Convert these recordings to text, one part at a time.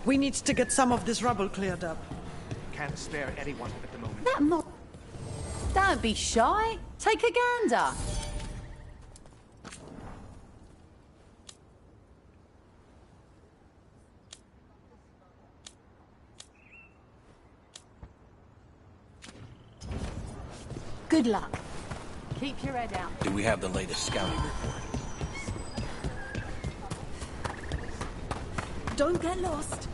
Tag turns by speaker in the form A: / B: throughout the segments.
A: We need to get some of this rubble cleared up.
B: Can't spare anyone at the moment.
C: That mod... Don't be shy. Take a gander. Good luck. Keep your head out.
D: Do we have the latest scouting report?
C: Don't get lost.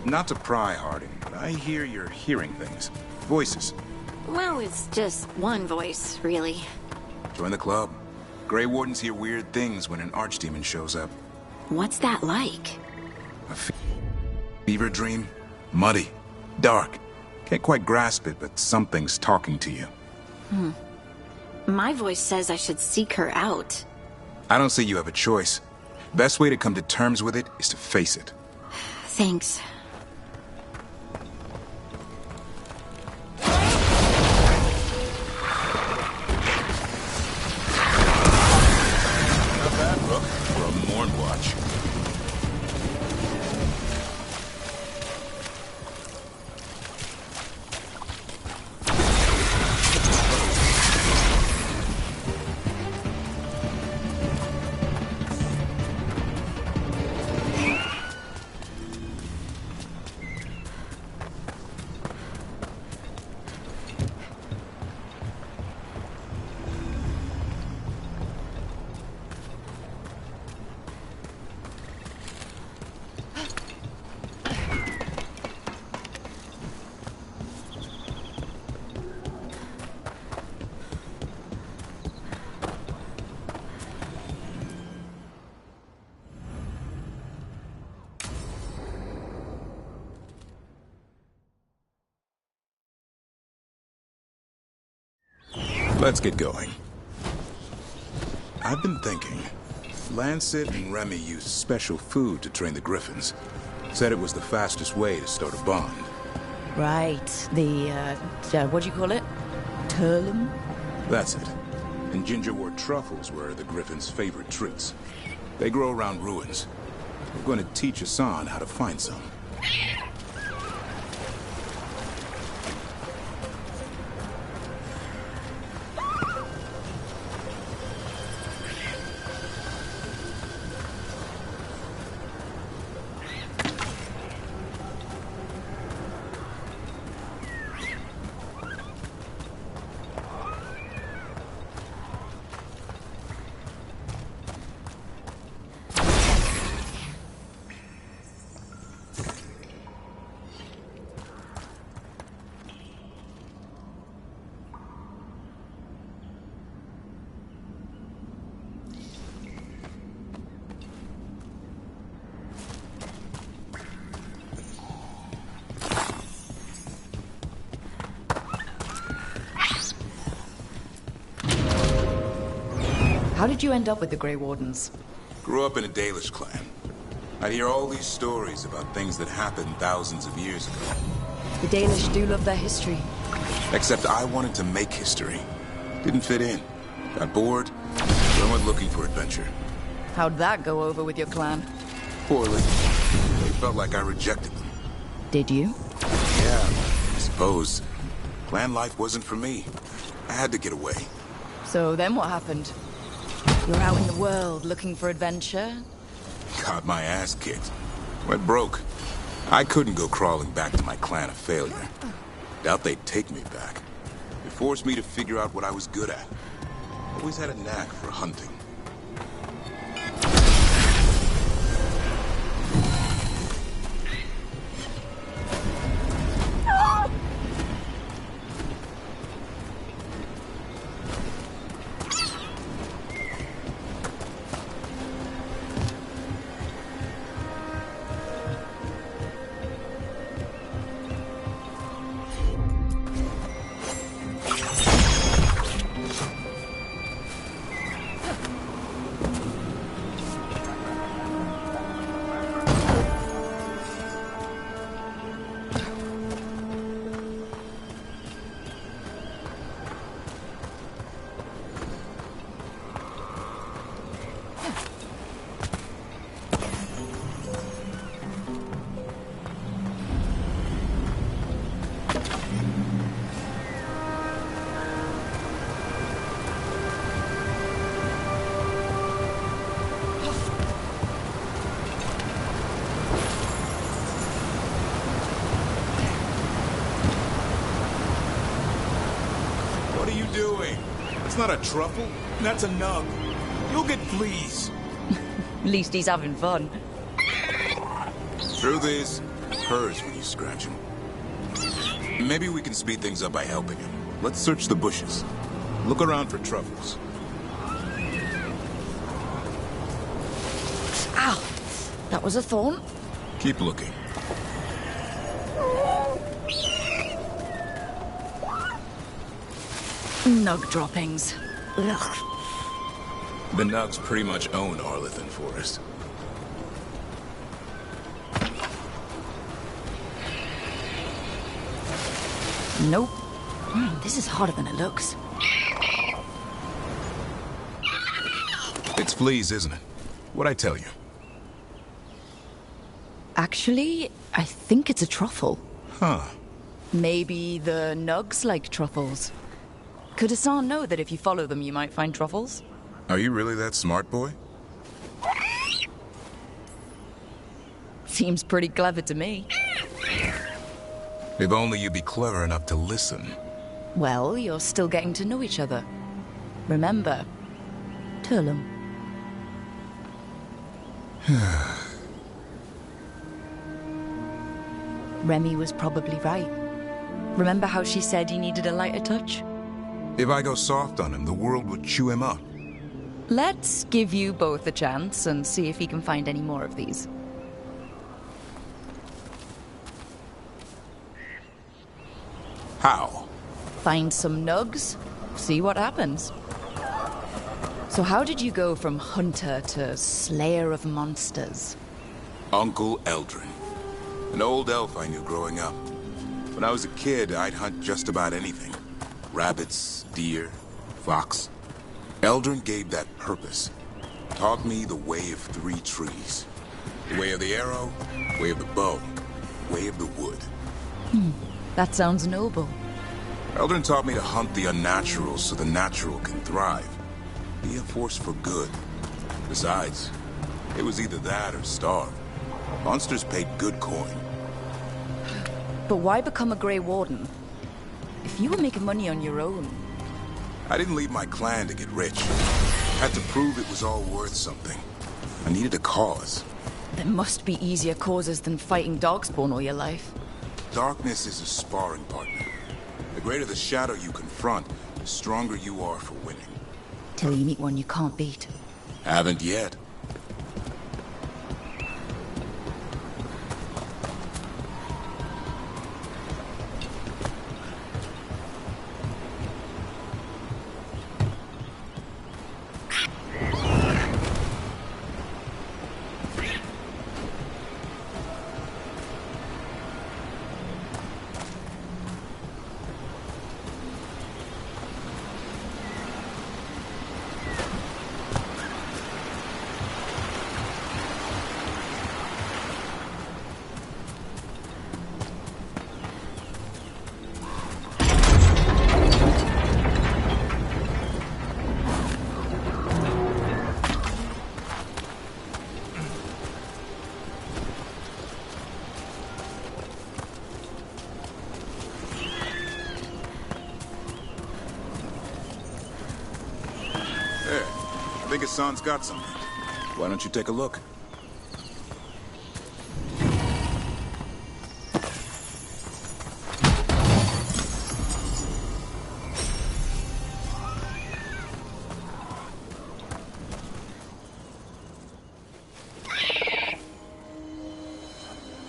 E: Not to pry, Harding, but I hear you're hearing things. Voices.
F: Well, it's just one voice, really.
E: Join the club. Grey Wardens hear weird things when an archdemon shows up.
F: What's that like?
E: A fever dream? Muddy. Dark. Can't quite grasp it, but something's talking to you.
F: My voice says I should seek her out.
E: I don't say you have a choice. Best way to come to terms with it is to face it.
F: Thanks.
E: Let's get going. I've been thinking. Lancet and Remy used special food to train the Griffins. Said it was the fastest way to start a bond.
C: Right. The, what do you call it? Turlum?
E: That's it. And gingerwort truffles were the Griffins' favorite treats. They grow around ruins. We're going to teach Hassan how to find some.
C: How did you end up with the Grey Wardens?
E: Grew up in a Dalish clan. I'd hear all these stories about things that happened thousands of years ago.
C: The Dalish do love their history.
E: Except I wanted to make history. Didn't fit in. Got bored, so I went looking for adventure.
C: How'd that go over with your clan?
E: Poorly. They felt like I rejected them.
C: Did you?
E: Yeah, I suppose. Clan life wasn't for me. I had to get away.
C: So then what happened? You're out in the world looking for adventure?
E: Got my ass kicked. Went broke. I couldn't go crawling back to my clan of failure. Doubt they'd take me back. It forced me to figure out what I was good at. Always had a knack for hunting. doing? It's not a truffle. That's a nug. You'll get fleas.
C: At least he's having fun.
E: Truth is, it hurts when you scratch him. Maybe we can speed things up by helping him. Let's search the bushes. Look around for truffles.
C: Ow! That was a thorn.
E: Keep looking.
C: Nug droppings. Ugh.
E: The nugs pretty much own Arlithan Forest.
C: Nope. This is harder than it looks.
E: It's fleas, isn't it? What'd I tell you?
C: Actually, I think it's a truffle.
E: Huh.
C: Maybe the nugs like truffles. Could Hassan know that if you follow them, you might find truffles?
E: Are you really that smart, boy?
C: Seems pretty clever to me.
E: If only you'd be clever enough to listen.
C: Well, you're still getting to know each other. Remember, Turlum. Remy was probably right. Remember how she said he needed a lighter touch?
E: If I go soft on him, the world would chew him up.
C: Let's give you both a chance and see if he can find any more of these.
E: How?
C: Find some nugs, see what happens. So how did you go from hunter to slayer of monsters?
E: Uncle Eldrin. An old elf I knew growing up. When I was a kid, I'd hunt just about anything. Rabbits, deer, fox. Eldrin gave that purpose. Taught me the way of three trees. The way of the arrow, way of the bow, way of the wood.
C: That sounds noble.
E: Eldrin taught me to hunt the unnatural so the natural can thrive. Be a force for good. Besides, it was either that or starve. Monsters paid good coin.
C: But why become a Grey Warden? If you were making money on your own...
E: I didn't leave my clan to get rich. Had to prove it was all worth something. I needed a cause.
C: There must be easier causes than fighting Darkspawn all your life.
E: Darkness is a sparring partner. The greater the shadow you confront, the stronger you are for winning.
C: Till you meet one you can't beat.
E: Haven't yet. I think Hassan's got something. Why don't you take a look?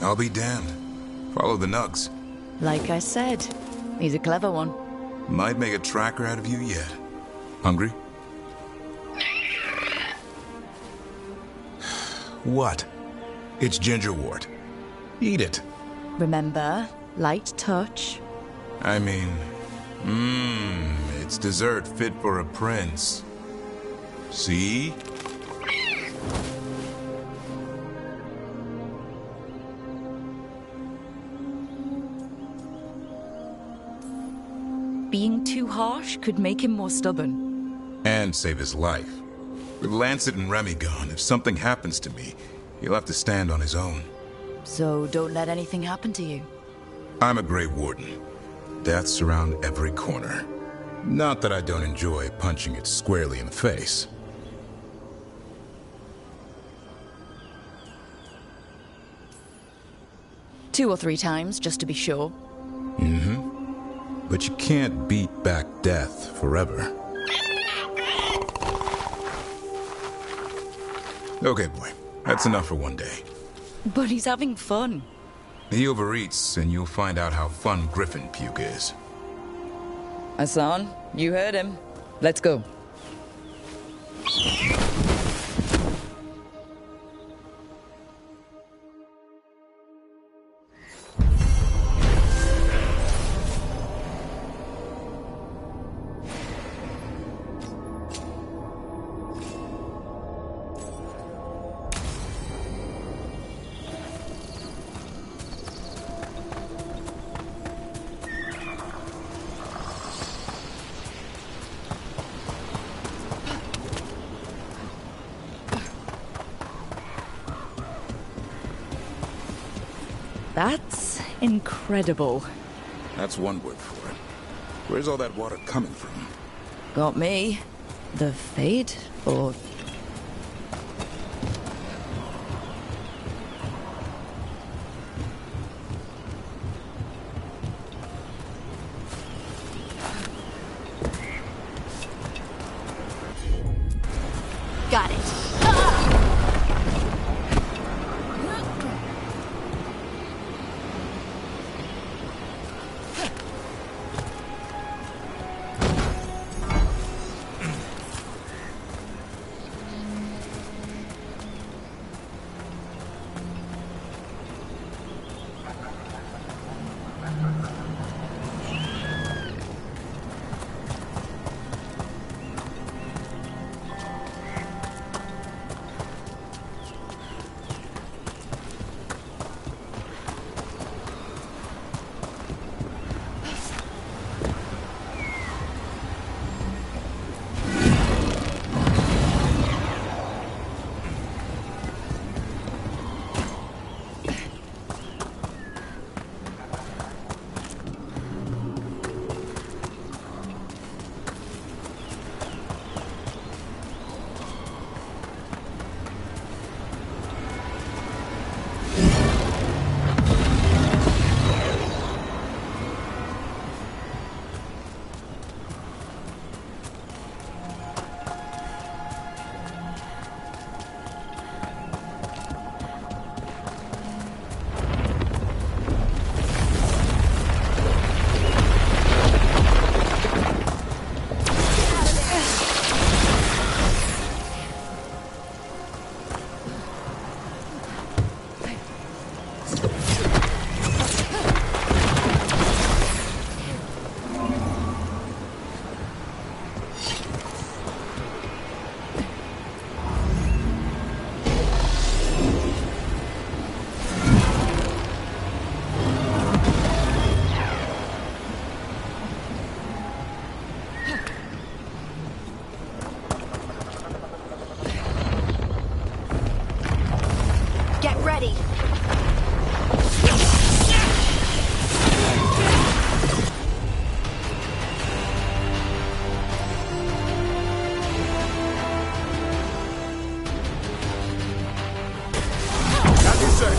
E: I'll be damned. Follow the nugs.
C: Like I said, he's a clever one.
E: Might make a tracker out of you yet. Hungry? What? It's gingerwort. Eat it.
C: Remember, light touch.
E: I mean, it's dessert fit for a prince. See?
C: Being too harsh could make him more stubborn.
E: And save his life. With Lancet and Remy gone, if something happens to me, he'll have to stand on his own.
C: So don't let anything happen to you.
E: I'm a Grey Warden. Death's around every corner. Not that I don't enjoy punching it squarely in the face.
C: 2 or 3 times, just to be sure.
E: But you can't beat back death forever. Okay, boy. That's enough for one day.
C: But he's having fun.
E: He overeats, and you'll find out how fun Griffin puke is.
C: Hassan, you heard him. Let's go. That's incredible.
E: That's one word for it. Where's all that water coming from?
C: Got me. The fate? Or...
F: Got it. Ready.
E: As you say.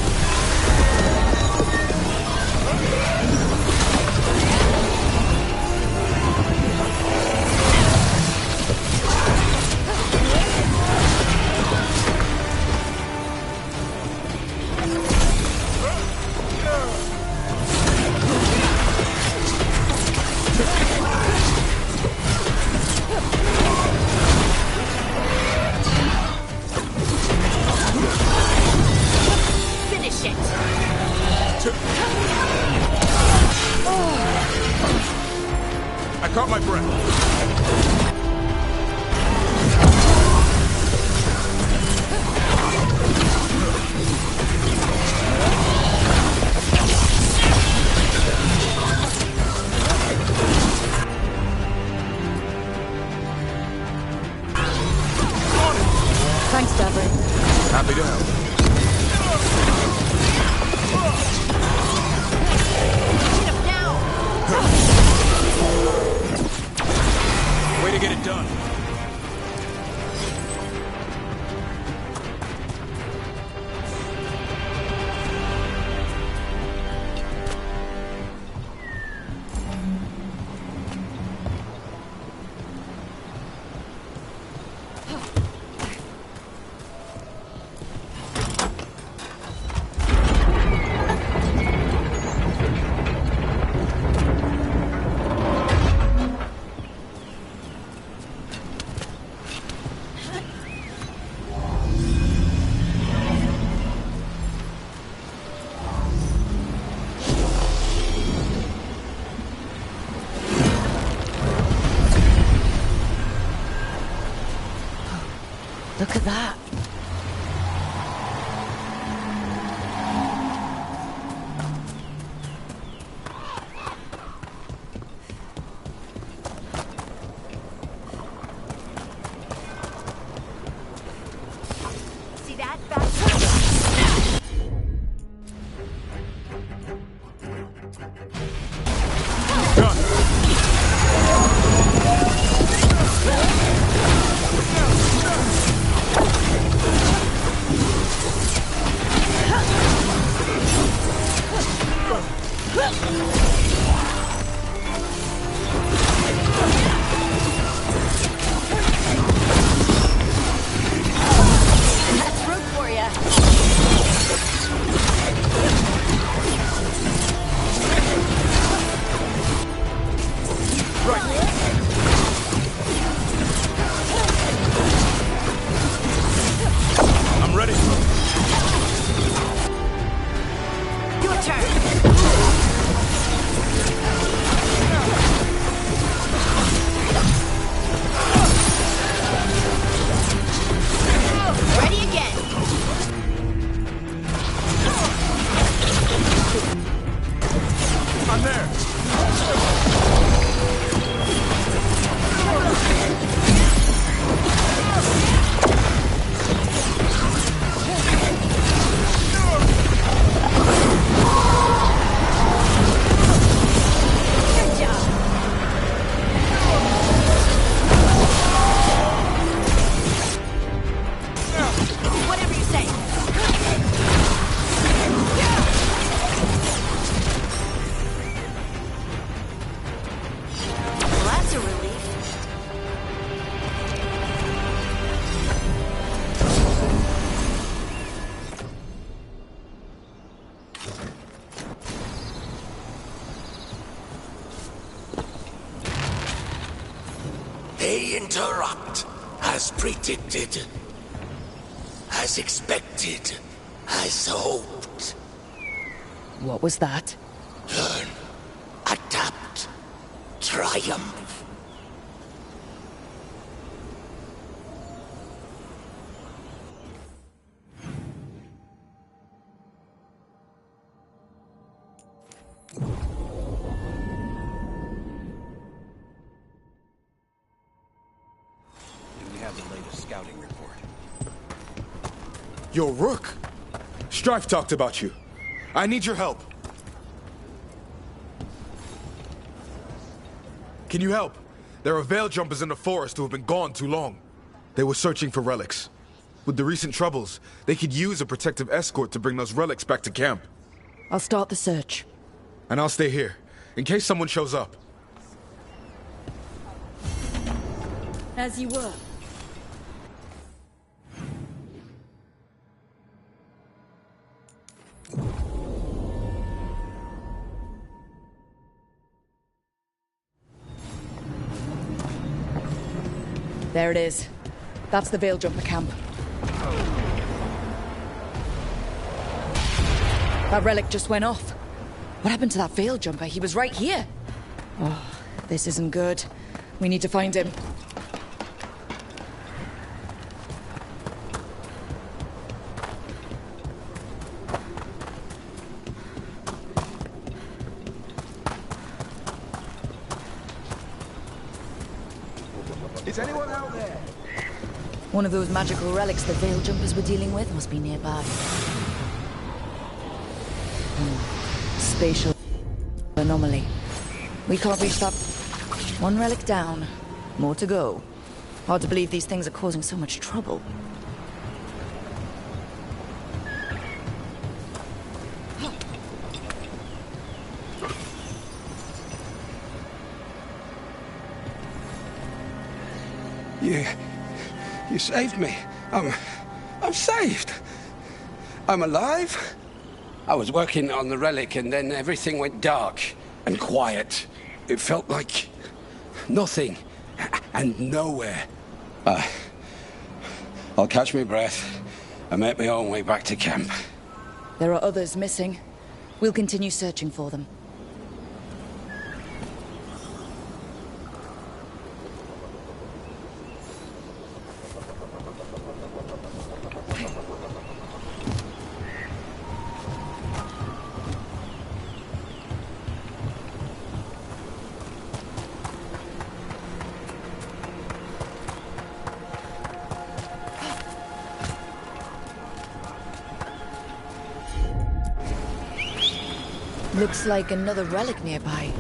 E: I caught my breath.
C: Thanks, Davin.
E: Happy to help.
F: Hit him now!
C: Look at that.
F: See that? Back. That's root for ya.
E: I'm ready.
F: Your turn. Ready again.
E: I'm there.
F: Good job. Whatever you say. Well, that's a relief.
D: They interrupt, as predicted, as expected, as hoped.
C: What was that?
D: Learn, adapt, triumph.
B: Do we have the latest scouting report?
G: Yo, Rook! Strife talked about you. I need your help. Can you help? There are veil jumpers in the forest who have been gone too long. They were searching for relics. With the recent troubles, they could use a protective escort to bring those relics back to camp.
C: I'll start the search.
G: And I'll stay here, in case someone shows up.
H: As you were.
C: There it is. That's the Veil Jumper camp. That relic just went off. What happened to that Veil Jumper? He was right here. Oh, this isn't good. We need to find him.
B: Is anyone out there?
C: One of those magical relics the Veil Jumpers were dealing with must be nearby. Spatial anomaly. We can't reach that. One relic down. More to go. Hard to believe these things are causing so much trouble.
I: You saved me. I'm saved. I'm alive. I was working on the relic and then everything went dark and quiet. It felt like nothing and nowhere. I'll catch my breath and make my own way back to camp.
C: There are others missing. We'll continue searching for them. Looks like another relic nearby.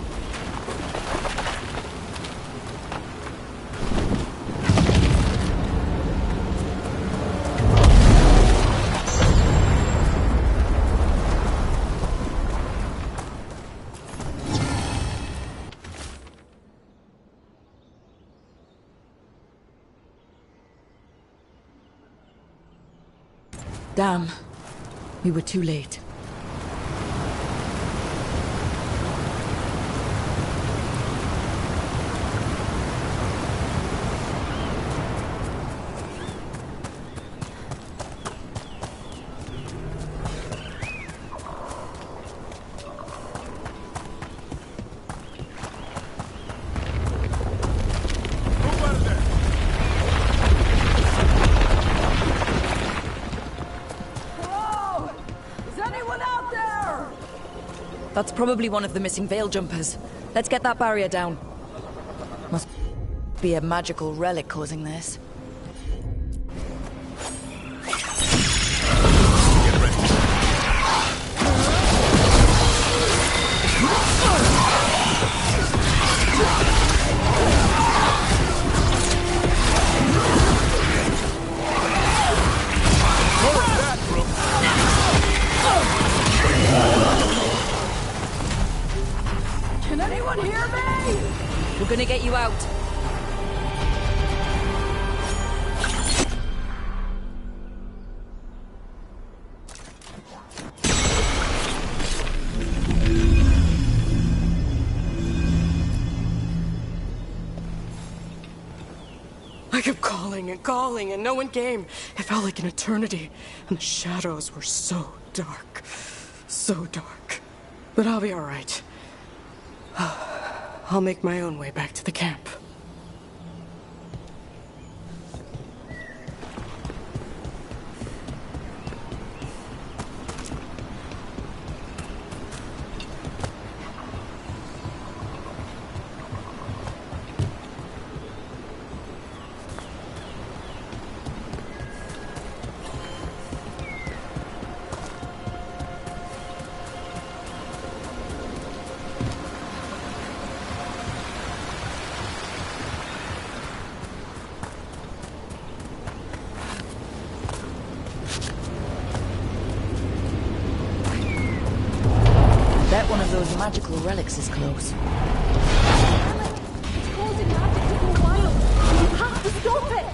C: Damn. We were too late. That's probably one of the missing veil jumpers. Let's get that barrier down. Must be a magical relic causing this. We're gonna get you out.
J: I kept calling and no one came. It felt like an eternity, and the shadows were so dark. So dark. But I'll be all right. I'll make my own way back to the camp.
C: Bet one of those magical relics is close.
H: It's causing magic to go wild. You have to stop it!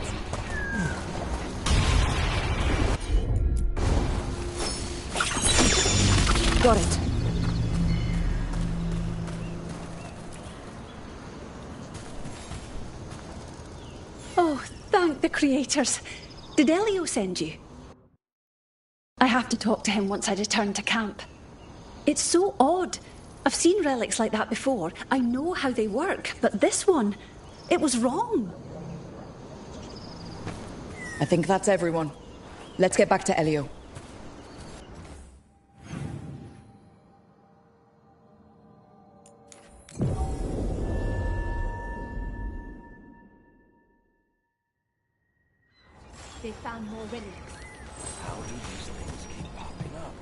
C: Got it.
H: Oh, thank the creators. Did Elio send you? I have to talk to him once I return to camp. It's so odd. I've seen relics like that before. I know how they work, but this one, it was wrong.
C: I think that's everyone. Let's get back to Elio.
H: They found more relics.
B: How do these things keep popping up?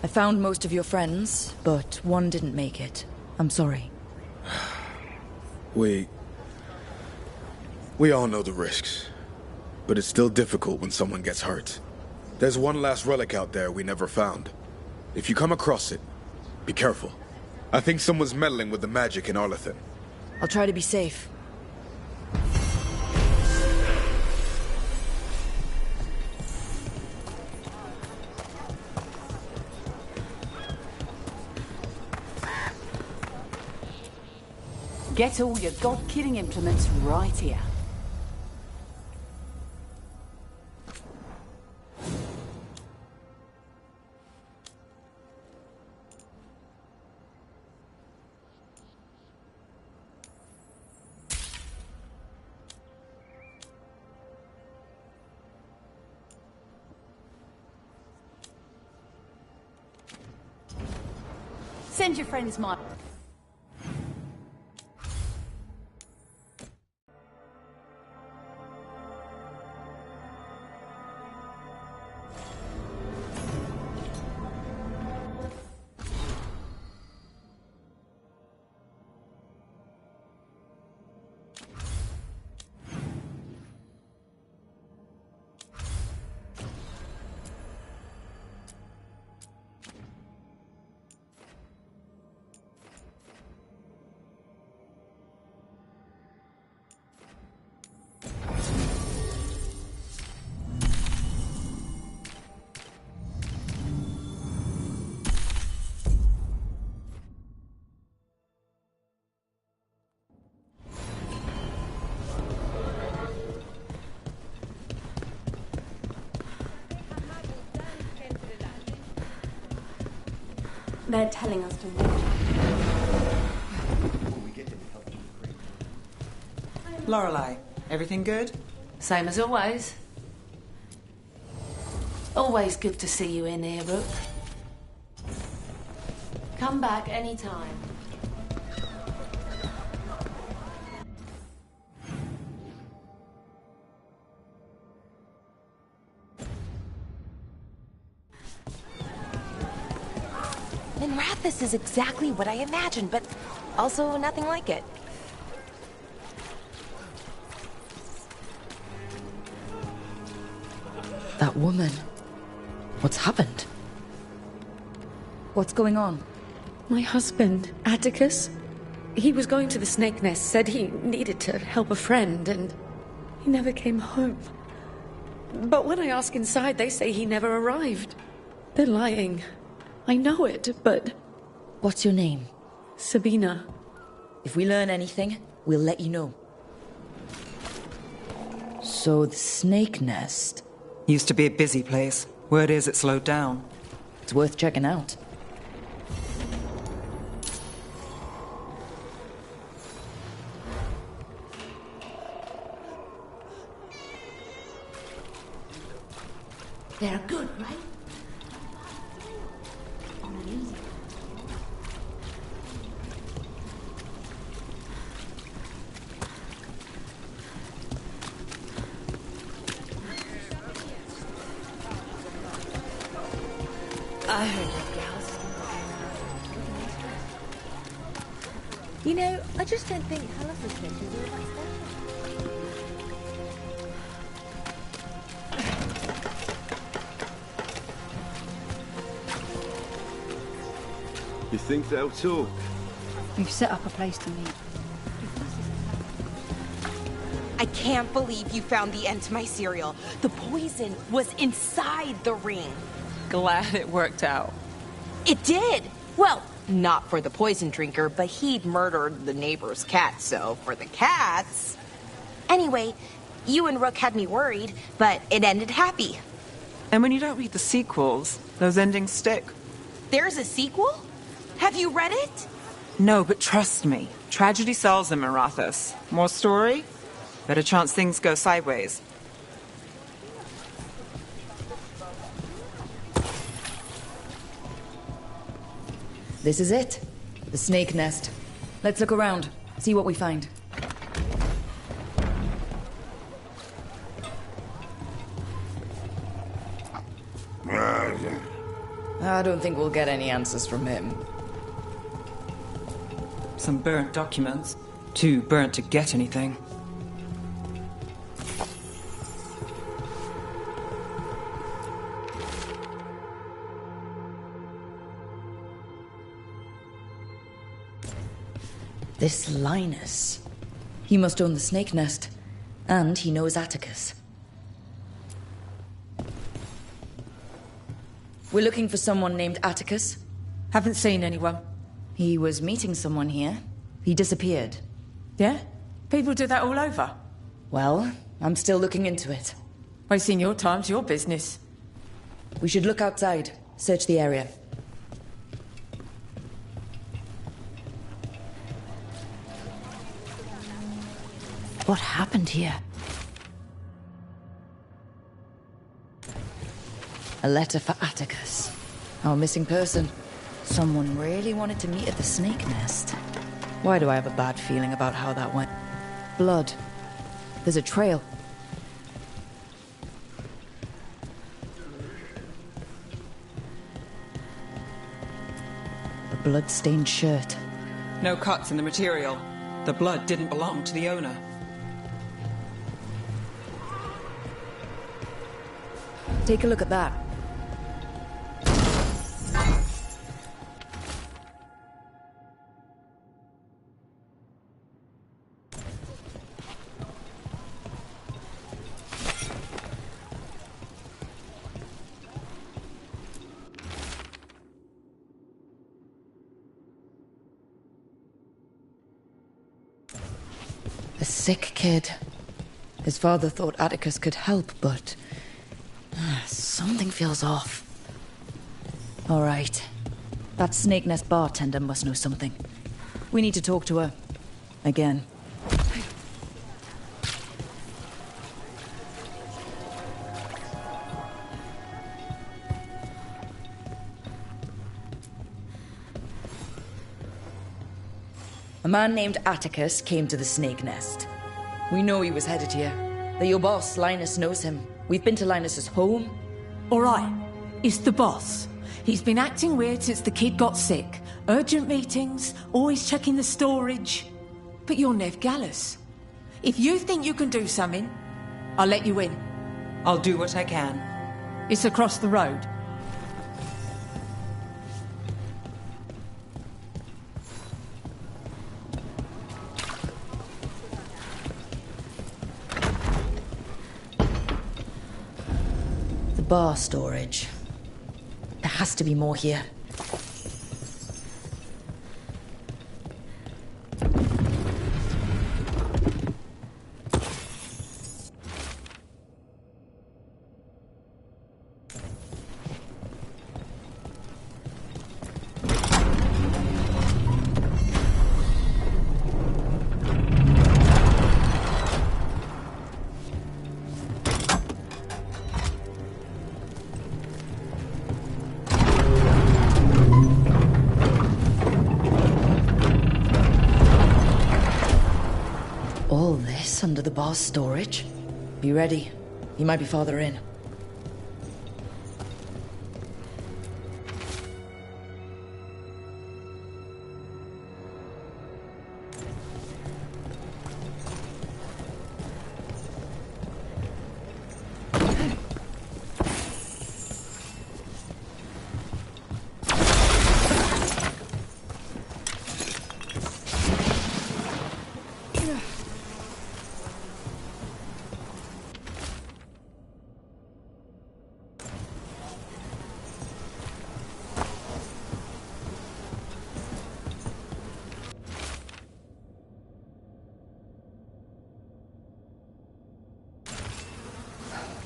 C: I found most of your friends, but one didn't make it. I'm sorry.
G: We all know the risks, but it's still difficult when someone gets hurt. There's one last relic out there we never found. If you come across it, be careful. I think someone's meddling with the magic in Arlethan.
C: I'll try to be safe.
K: Get all your god-killing implements right here. Send your friends my...
F: They're telling us to watch.
L: Lorelei, everything good?
K: Same as always. Always good to see you in here, Rook. Come back anytime.
M: This is exactly what I imagined, but also nothing like it.
C: That woman. What's happened? What's going on?
H: My husband, Atticus, he was going to the Snake Nest, said he needed to help a friend, and he never came home. But when I ask inside, they say he never arrived. They're lying. I know it, but...
C: What's your name?
H: Sabina.
C: If we learn anything, we'll let you know. So the Snake Nest...
L: Used to be a busy place. Word is it slowed down.
C: It's worth checking out.
K: They're good, right?
M: I heard that, gals. You know, I just don't think Hallis's fish is all that special.
N: You think they'll talk?
K: We've set up a place to meet.
M: I can't believe you found the end to my cereal. The poison was inside the ring.
O: Glad it worked out.
M: It did! Well, not for the poison drinker, but he'd murdered the neighbor's cat, so for the cats... Anyway, you and Rook had me worried, but it ended happy.
O: And when you don't read the sequels, those endings stick.
M: There's a sequel? Have you read it?
O: No, but trust me. Tragedy sells in Marathas. More story? Better chance things go sideways.
C: This is it. The Snake Nest. Let's look around, see what we find. I don't think we'll get any answers from him.
O: Some burnt documents. Too burnt to get anything.
C: This Linus. He must own the Snake Nest. And he knows Atticus. We're looking for someone named Atticus.
J: Haven't seen anyone.
C: He was meeting someone here. He disappeared.
J: Yeah? People do that all over.
C: Well, I'm still looking into it.
J: Wasting your time's your business.
C: We should look outside. Search the area. What happened here? A letter for Atticus. Our missing person. Someone really wanted to meet at the Snake Nest. Why do I have a bad feeling about how that went? Blood. There's a trail. A blood-stained shirt.
O: No cuts in the material. The blood didn't belong to the owner.
C: Take a look at that. A sick kid. His father thought Atticus could help, but... something feels off. All right. That Snake Nest bartender must know something. We need to talk to her. Again. A man named Atticus came to the Snake Nest. We know he was headed here. That your boss, Linus, knows him. We've been to Linus's home.
N: All right. It's the boss. He's been acting weird since the kid got sick. Urgent meetings, always checking the storage. But you're Nev Gallus. If you think you can do something, I'll let you in.
O: I'll do what I can.
N: It's across the road.
C: The bar storage. There has to be more here. All this under the bar's storage? Be ready. He might be farther in.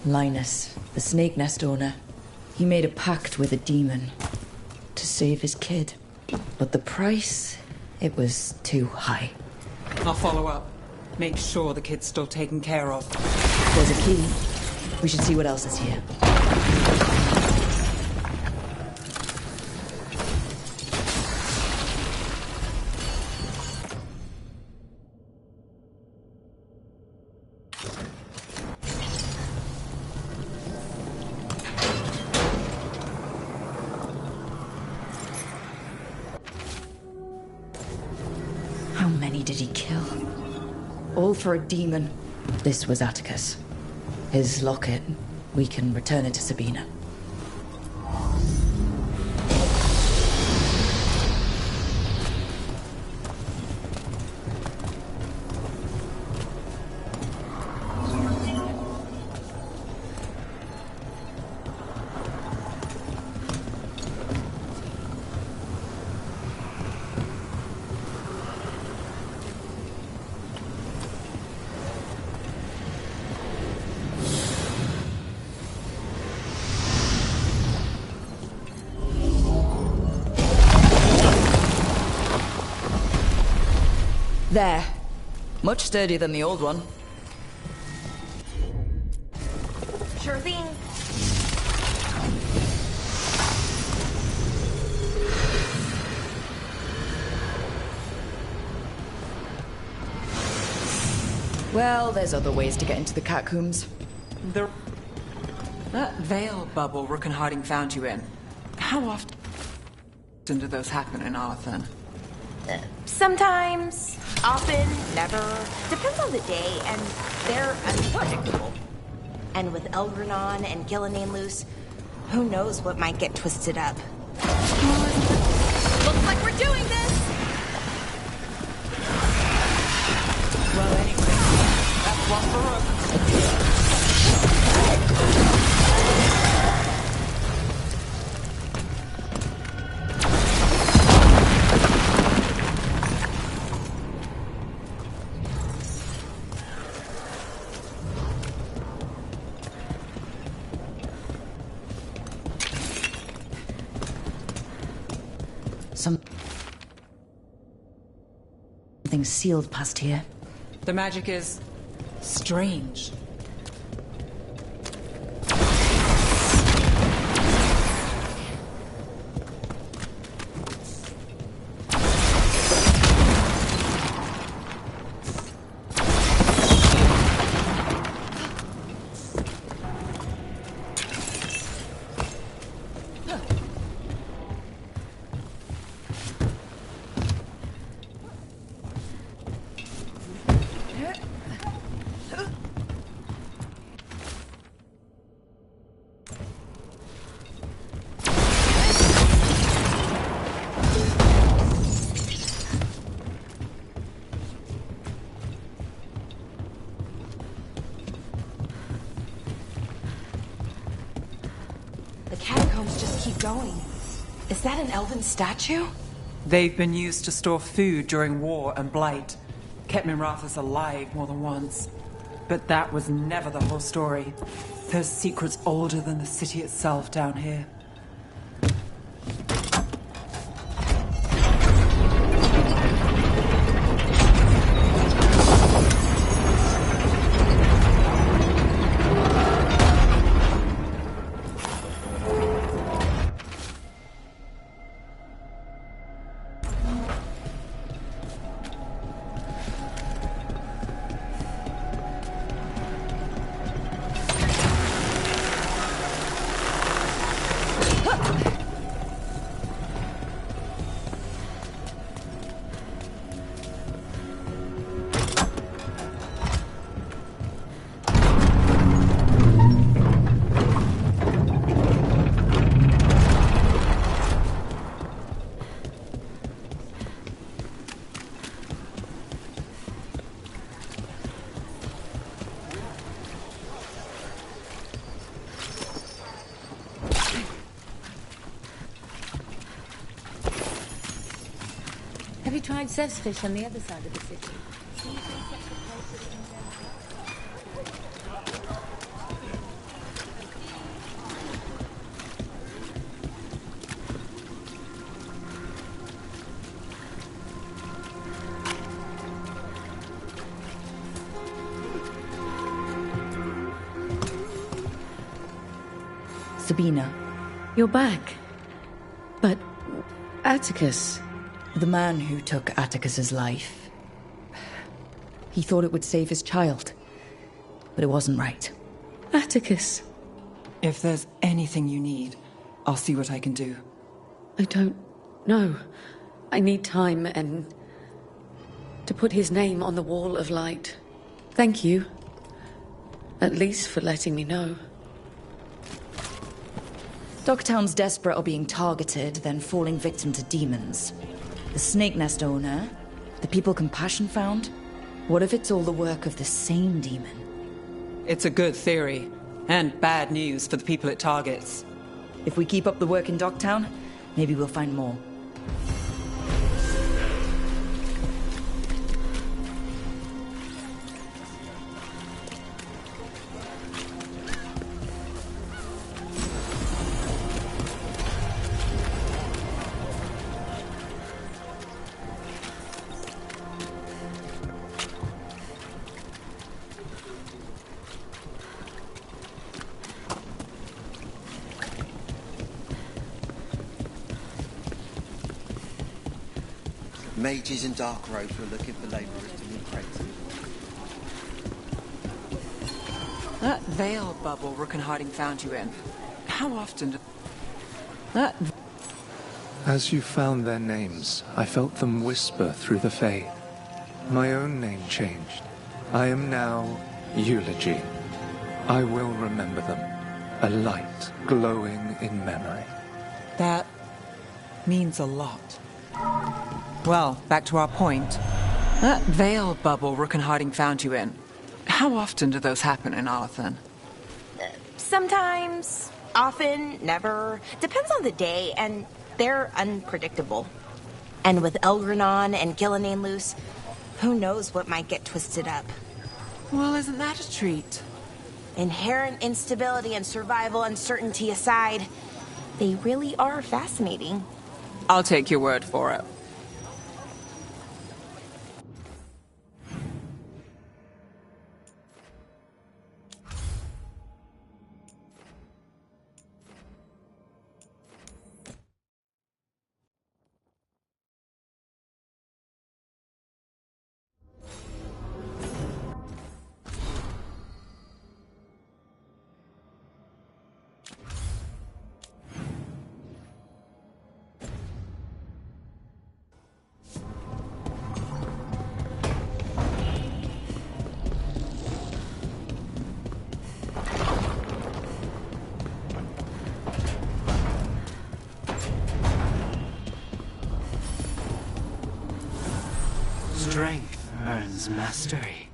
C: Linus, the Snake Nest owner, he made a pact with a demon to save his kid. But the price, it was too high.
O: I'll follow up. Make sure the kid's still taken care of.
C: There's a key. We should see what else is here. How many did he kill? All for a demon. This was Atticus. His locket. We can return it to Sabina. There. Much sturdier than the old one.
M: Sure thing.
C: Well, there's other ways to get into the catacombs.
O: That veil bubble Rook and Harding found you in. How often do those happen in Arthur?
M: Sometimes, often, never. Depends on the day, and they're unpredictable. And with Elgranon and Gillenane loose, who knows what might get twisted up. Looks like we're doing this!
O: Well, anyway, that's one for Rook.
C: Something sealed past here.
O: The magic is strange.
J: Going. Is that an elven statue?
O: They've been used to store food during war and blight. Kept Mirathas alive more than once. But that was never the whole story. There's secrets older than the city itself down here.
K: Have you tried Zev's fish on the other side of the city?
C: Sabina.
P: You're back. But Atticus...
C: The man who took Atticus's life. He thought it would save his child. But it wasn't right.
P: Atticus.
O: If there's anything you need, I'll see what I can do.
P: I don't know. I need time and... to put his name on the wall of light. Thank you. At least for letting me know.
C: Dogtown's desperate of being targeted, then falling victim to demons. The Snake Nest owner, the people Compassion found. What if it's all the work of the same demon?
O: It's a good theory, and bad news for the people it targets.
C: If we keep up the work in Dogtown, maybe we'll find more.
B: Mages and dark robes were looking for labourers to move crates.
O: That veil bubble Rook and Harding found you in. How often
Q: As you found their names, I felt them whisper through the Fae. My own name changed. I am now Eulogy. I will remember them. A light glowing in memory.
O: That means a lot. Well, back to our point. That veil bubble Rook and Harding found you in. How often do those happen in Arthan?
M: Sometimes, often, never. Depends on the day, and they're unpredictable. And with Elgranon and Gillenane loose, who knows what might get twisted up.
O: Well, isn't that a treat?
M: Inherent instability and survival uncertainty aside, they really are fascinating.
O: I'll take your word for it.
R: Strength earns mastery.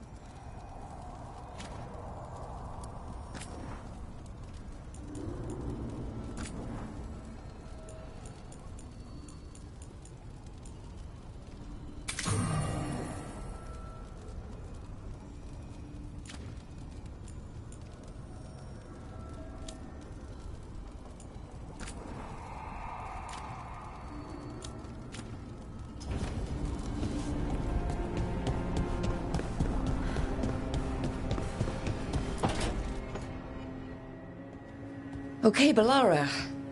C: Okay, Balara.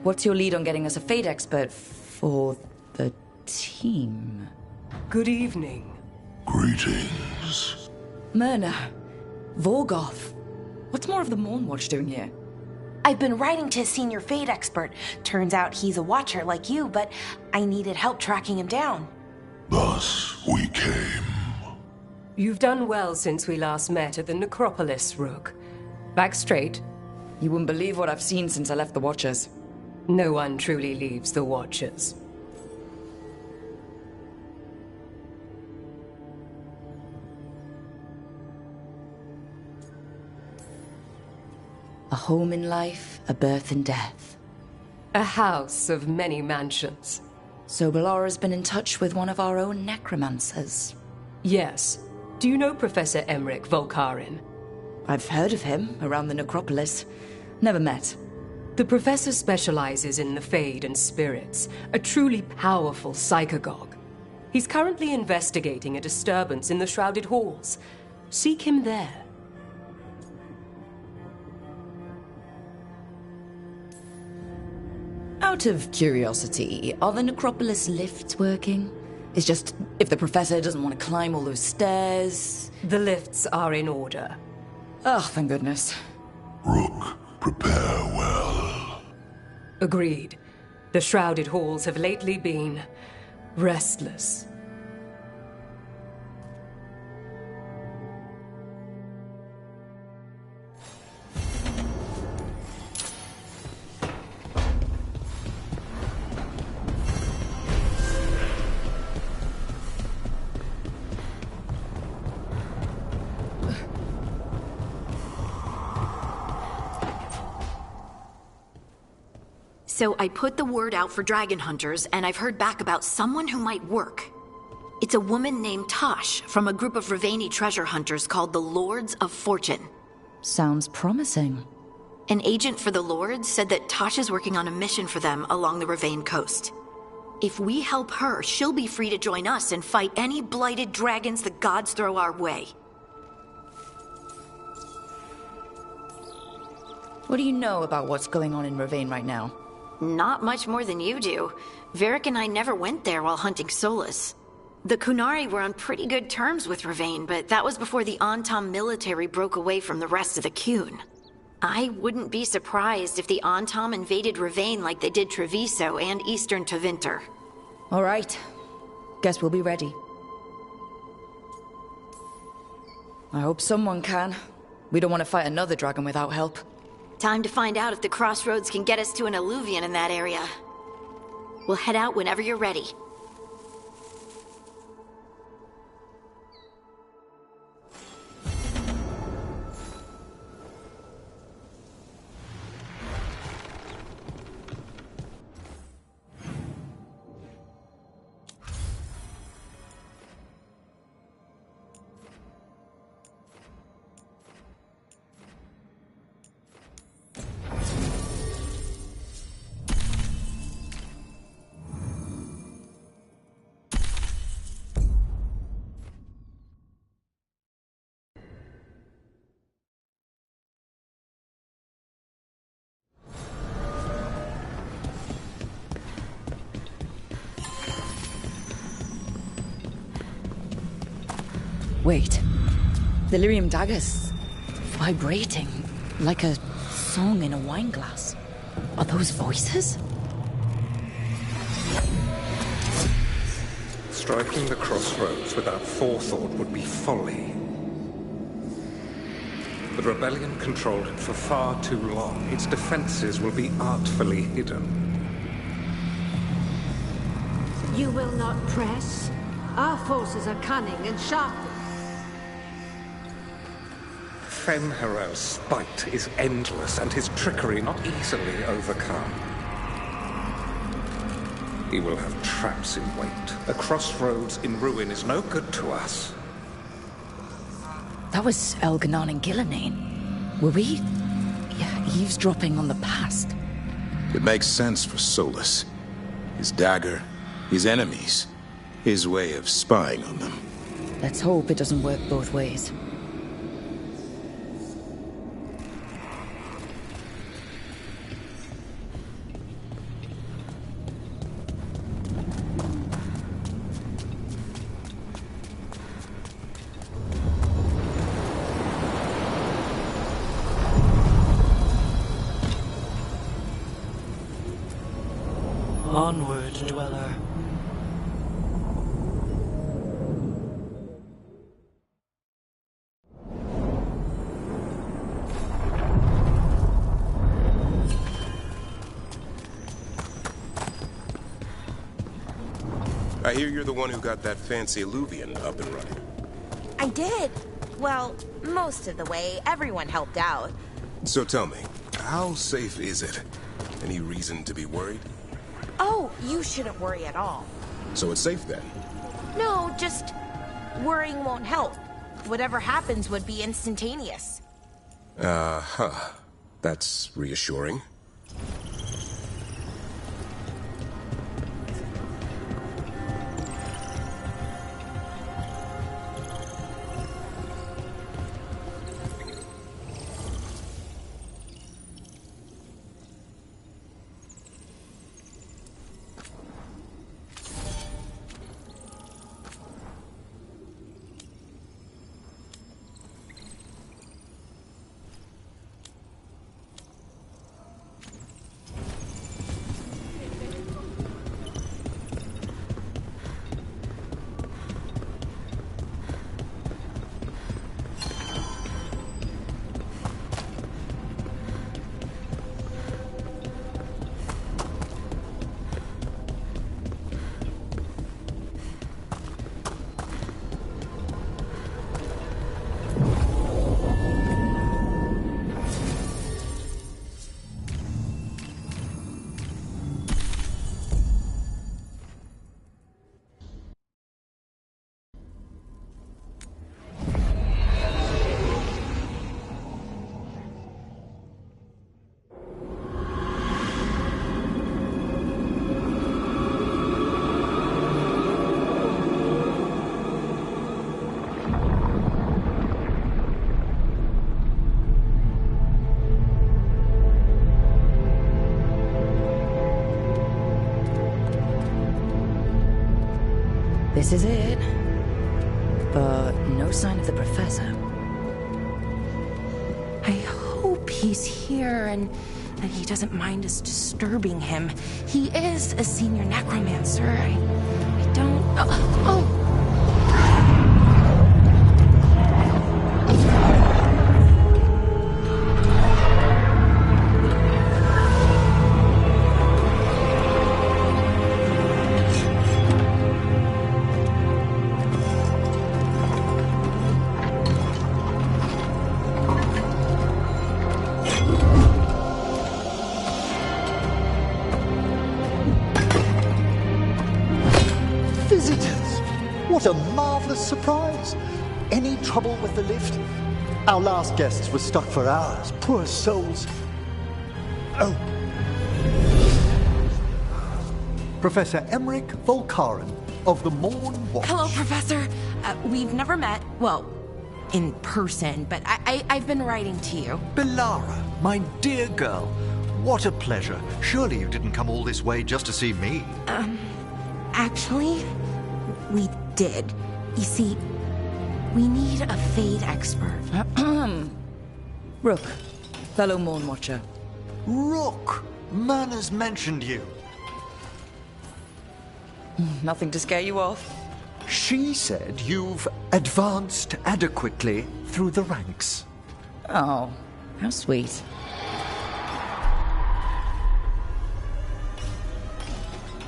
C: What's your lead on getting us a Fate expert for the team?
J: Good evening.
D: Greetings.
C: Myrna. Vorgoth. What's more of the Mornwatch doing here?
M: I've been writing to a senior Fate expert. Turns out he's a watcher like you, but I needed help tracking him down.
D: Thus we came.
J: You've done well since we last met at the Necropolis, Rook. Back straight.
C: You wouldn't believe what I've seen since I left the Watchers.
J: No one truly leaves the Watchers.
C: A home in life, a birth in death.
J: A house of many mansions.
C: So Balara's been in touch with one of our own necromancers.
J: Yes. Do you know Professor Emmerich Volkarin?
C: I've heard of him around the Necropolis. Never met.
J: The professor specializes in the Fade and spirits, a truly powerful psychagogue. He's currently investigating a disturbance in the Shrouded Halls. Seek him there.
C: Out of curiosity, are the Necropolis lifts working? It's just, if the professor doesn't want to climb all those stairs...
J: The lifts are in order.
C: Oh, thank goodness.
D: Rook, prepare well.
J: Agreed. The Shrouded Halls have lately been restless.
F: So I put the word out for dragon hunters, and I've heard back about someone who might work. It's a woman named Tosh from a group of Ravani treasure hunters called the Lords of Fortune.
C: Sounds promising.
F: An agent for the Lords said that Tosh is working on a mission for them along the Ravane coast. If we help her, she'll be free to join us and fight any blighted dragons the gods throw our way.
C: What do you know about what's going on in Ravane right now?
F: Not much more than you do. Varric and I never went there while hunting Solus. The Kunari were on pretty good terms with Ravane, but that was before the Antam military broke away from the rest of the Qun. I wouldn't be surprised if the Antam invaded Ravane like they did Treviso and Eastern Tevinter.
C: All right. Guess we'll be ready. I hope someone can. We don't want to fight another dragon without help.
F: Time to find out if the crossroads can get us to an alluvion in that area. We'll head out whenever you're ready.
C: Wait. The lyrium daggers. Vibrating. Like a song in a wine glass. Are those voices?
Q: Striking the crossroads without forethought would be folly. The rebellion controlled it for far too long. Its defenses will be artfully hidden.
S: You will not press? Our forces are cunning and sharp.
Q: Fen'Harel's spite is endless, and his trickery not easily overcome. He will have traps in wait. A crossroads in ruin is no good to us.
C: That was Elganon and Gillenane. Were we eavesdropping on the past?
E: It makes sense for Solus. His dagger, his enemies, his way of spying on them.
C: Let's hope it doesn't work both ways.
R: Onward, dweller.
E: I hear you're the one who got that fancy Illuvian up and running.
M: I did. Well, most of the way. Everyone helped out.
E: So tell me, how safe is it? Any reason to be worried?
M: Oh, you shouldn't worry at all.
E: So it's safe then?
M: No, just worrying won't help. Whatever happens would be instantaneous.
E: That's reassuring.
C: This is it. But no sign of the professor.
M: I hope he's here and that he doesn't mind us disturbing him. He is a senior necromancer. I don't... Oh!
T: What a marvelous surprise! Any trouble with the lift? Our last guests were stuck for hours. Poor souls. Oh. Professor Emmerich Volkaren of the Morn Watch.
M: Hello, Professor. We've never met. Well, in person, but I've been writing to you.
T: Belara, my dear girl. What a pleasure. Surely you didn't come all this way just to see me.
M: Actually, we did. You see, We need a Fade expert.
C: Rook, fellow Moon Watcher.
T: Rook! Manners mentioned you.
C: Nothing to scare you off.
T: She said you've advanced adequately through the ranks.
C: Oh, how sweet.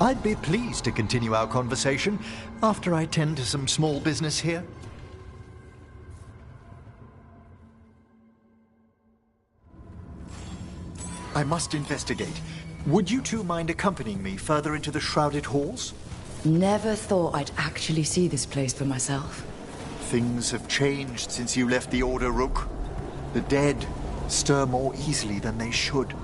T: I'd be pleased to continue our conversation after I tend to some small business here. I must investigate. Would you two mind accompanying me further into the shrouded halls?
C: Never thought I'd actually see this place for myself.
T: Things have changed since you left the Order, Rook. The dead stir more easily than they should.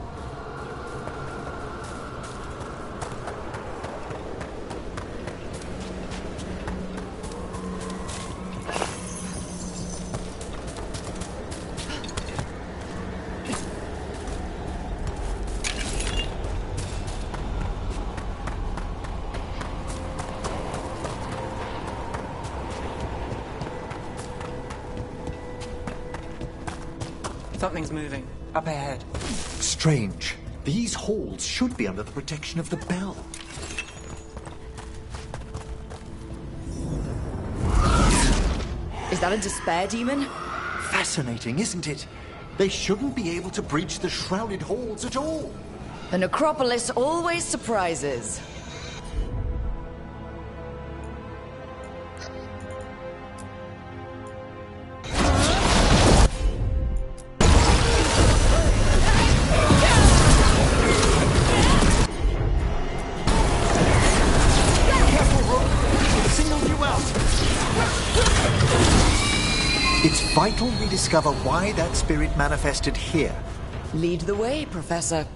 O: Something's moving. Up ahead.
T: Strange. These halls should be under the protection of the bell.
C: Is that a despair demon?
T: Fascinating, isn't it? They shouldn't be able to breach the shrouded halls at all.
C: The necropolis always surprises.
T: It's vital we discover why that spirit manifested here.
C: Lead the way, Professor.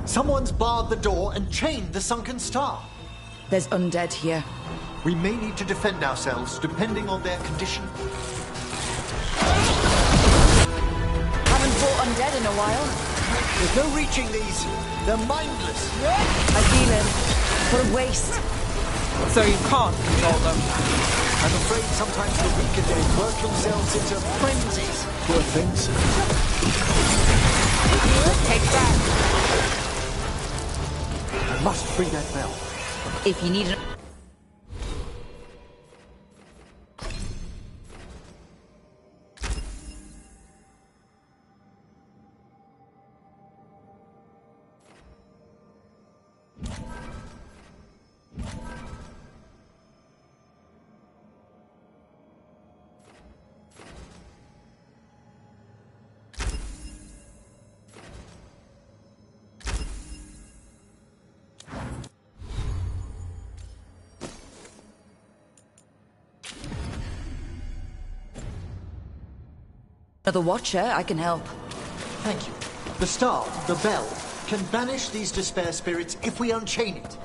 T: Someone's barred the door and chained the sunken star.
C: There's undead here.
T: We may need to defend ourselves, depending on their condition.
C: Haven't fought undead in a while.
T: There's no reaching these. They're mindless.
C: I feel it. What a waste.
O: So you can't control them.
T: I'm afraid sometimes the weaker dead work themselves into frenzies. Poor things.
C: Take that.
T: I must free that bell.
C: If you need an... Another watcher, I can help.
T: Thank you. The star, the bell, can banish these despair spirits if we unchain it.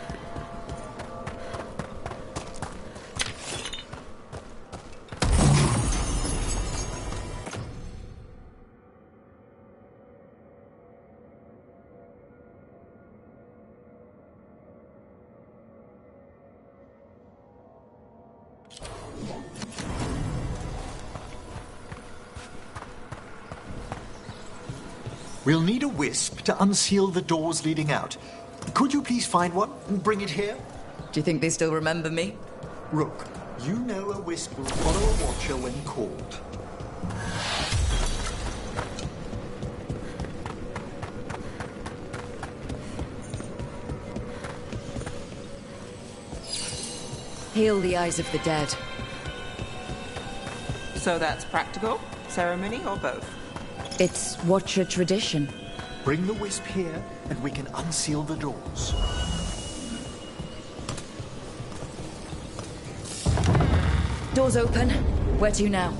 T: We'll need a wisp to unseal the doors leading out. Could you please find one and bring it here?
C: Do you think they still remember me?
T: Rook, you know a wisp will follow a watcher when called.
C: Heal the eyes of the dead.
U: So that's practical, ceremony, or both?
C: It's Watcher tradition.
T: Bring the wisp here, and we can unseal the doors.
C: Doors open. Where to now?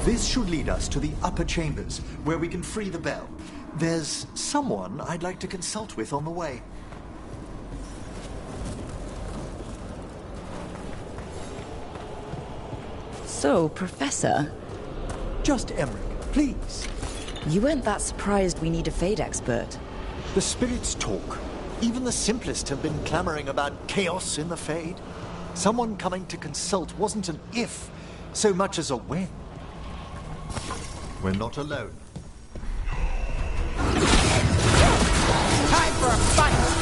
T: This should lead us to the upper chambers, where we can free the bell. There's someone I'd like to consult with on the way.
C: So, Professor?
T: Just Emmerich, please.
C: You weren't that surprised we need a Fade expert.
T: The spirits talk. Even the simplest have been clamoring about chaos in the Fade. Someone coming to consult wasn't an if, so much as a when. We're not alone.
U: Time for a fight!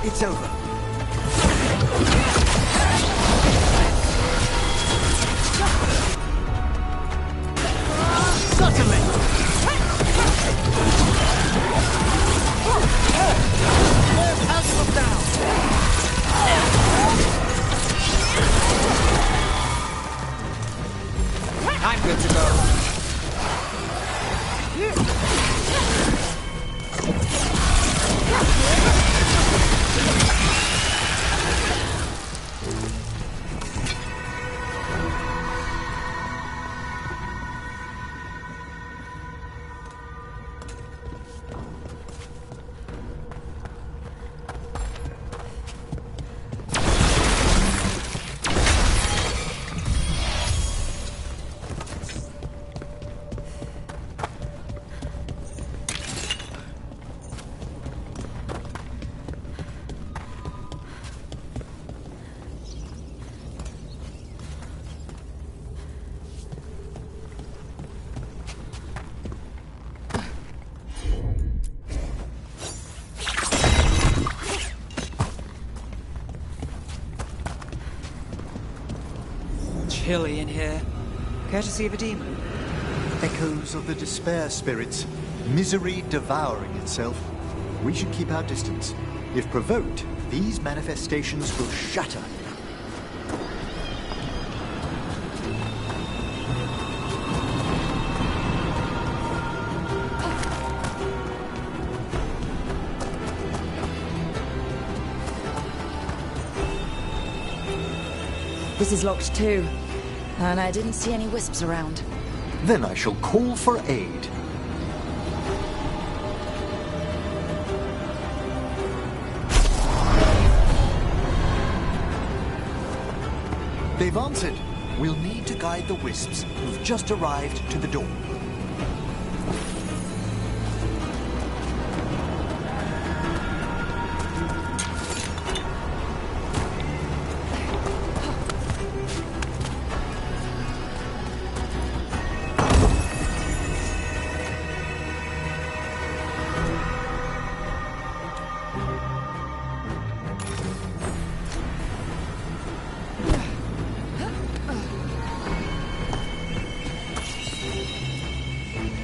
T: It's over. Certainly. House them down.
U: I'm good to go.
O: Chilly in here. Courtesy of a demon.
T: Echoes of the despair spirits, misery devouring itself. We should keep our distance. If provoked, these manifestations will shatter.
C: This is locked too. And I didn't see any wisps around.
T: Then I shall call for aid. They've answered. We'll need to guide the wisps who've just arrived to the door.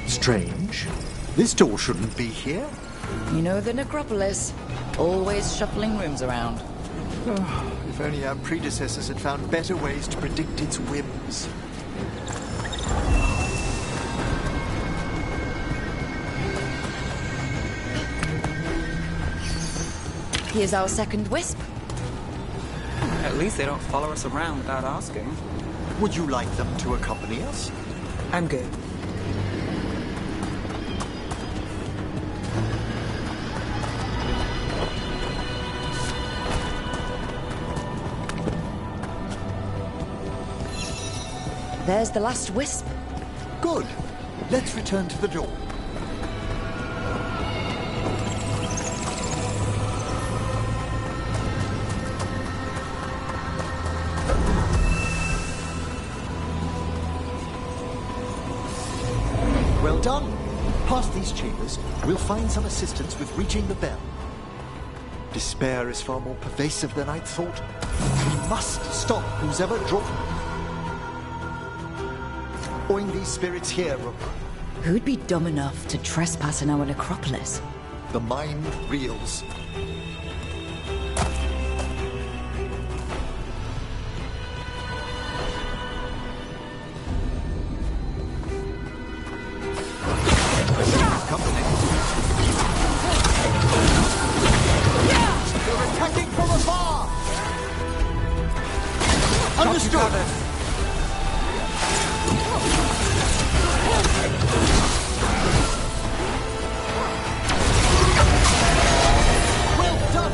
T: Strange. This door shouldn't be here.
C: You know the necropolis. Always shuffling rooms around.
T: Oh, if only our predecessors had found better ways to predict its whims.
C: Here's our second wisp.
O: At least they don't follow us around without asking.
T: Would you like them to accompany us?
O: I'm good.
C: There's the last wisp.
T: Good. Let's return to the door. Well done. Past these chambers, we'll find some assistance with reaching the bell. Despair is far more pervasive than I'd thought. We must stop who's ever drawn. Oing these spirits here, Rook.
C: Who'd be dumb enough to trespass in our necropolis?
T: The mind reels. They're attacking from afar! Understood! Well done!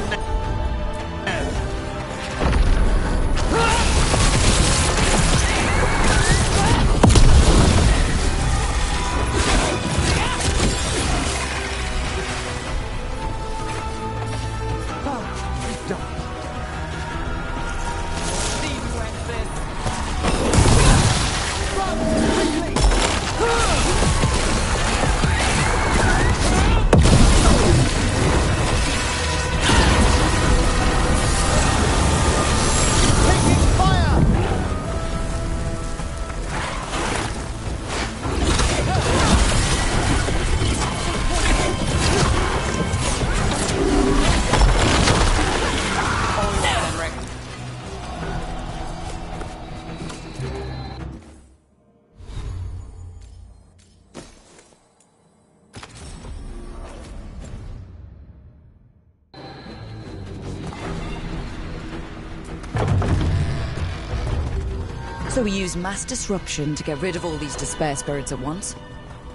C: So we use mass disruption to get rid of all these despair spirits at once?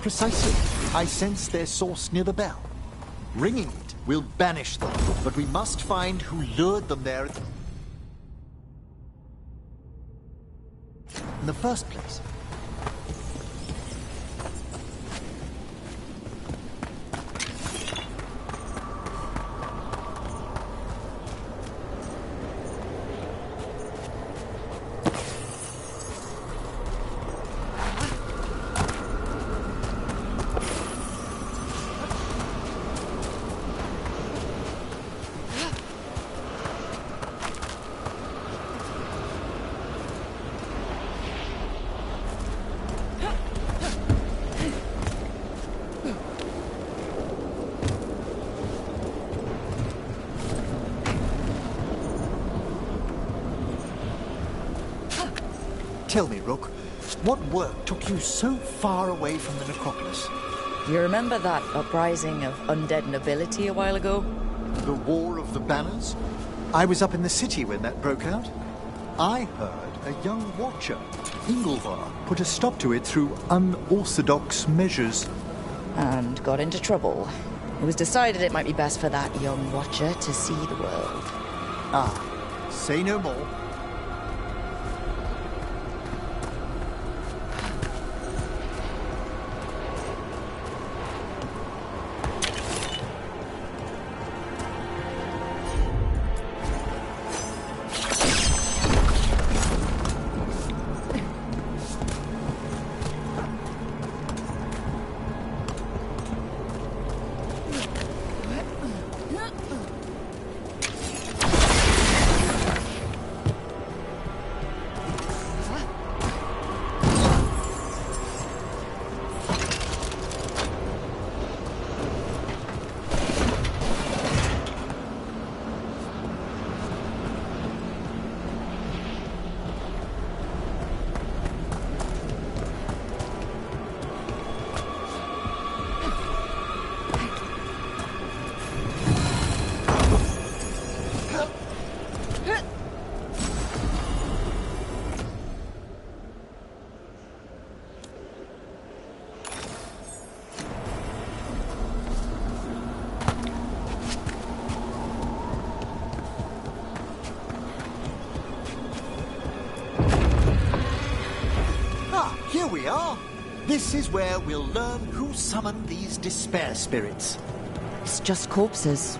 T: Precisely. I sense their source near the bell. Ringing it will banish them, but we must find who lured them there in the first place. Tell me, Rook, what work took you so far away from the necropolis?
C: You remember that uprising of undead nobility a while ago?
T: The War of the Banners? I was up in the city when that broke out. I heard a young watcher, Ingolvar, put a stop to it through unorthodox measures.
C: And got into trouble. It was decided it might be best for that young watcher to see the world.
T: Ah, say no more. we are. This is where we'll learn who summoned these despair spirits.
C: It's just corpses.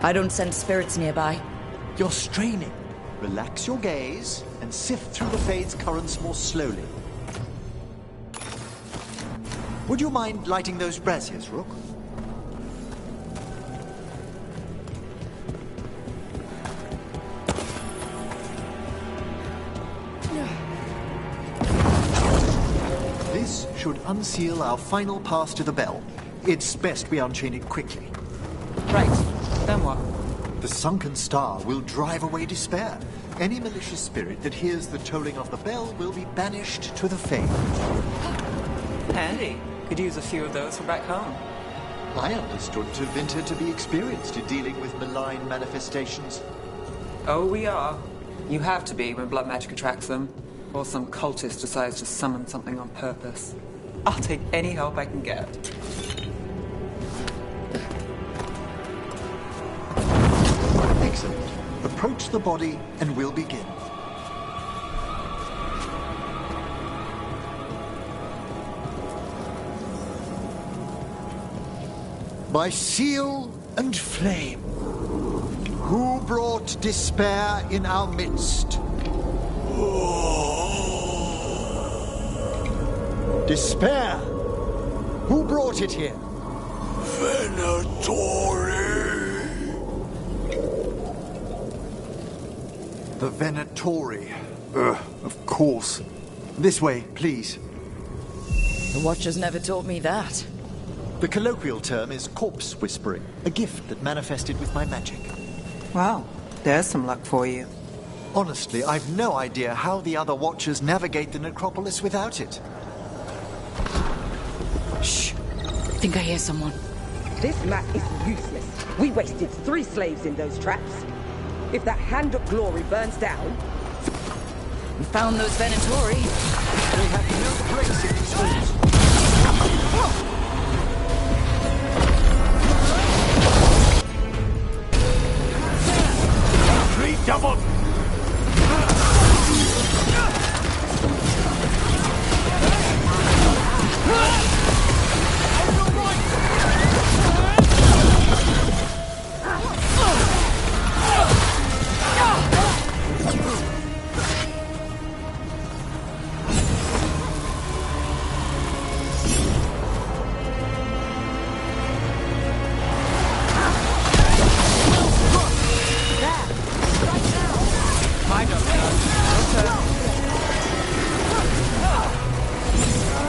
C: I don't sense spirits nearby.
T: You're straining. Relax your gaze and sift through the Fade's currents more slowly. Would you mind lighting those braziers, Rook? This should unseal our final pass to the bell. It's best we unchain it quickly.
O: Right. Then what?
T: The sunken star will drive away despair. Any malicious spirit that hears the tolling of the bell will be banished to the Fade.
O: Handy. Could use a few of those for back home.
T: I understood Tevinter to be experienced in dealing with malign manifestations.
O: Oh, we are. You have to be when blood magic attracts them. Or some cultist decides to summon something on purpose. I'll take any help I can get.
T: Excellent. Approach the body and we'll begin. By seal and flame, who brought despair in our midst? Despair! Who brought it here?
D: Venatori.
T: The Venatori. Of course. This way, please.
C: The Watchers never taught me that.
T: The colloquial term is corpse whispering, a gift that manifested with my magic.
O: Wow, there's some luck for you.
T: Honestly, I've no idea how the other Watchers navigate the necropolis without it.
C: Shh. I think I hear someone.
A: This map is useless. We wasted 3 slaves in those traps. If that Hand of Glory burns down...
C: We found those Venatori.
T: They have no place in these halls.
D: Double!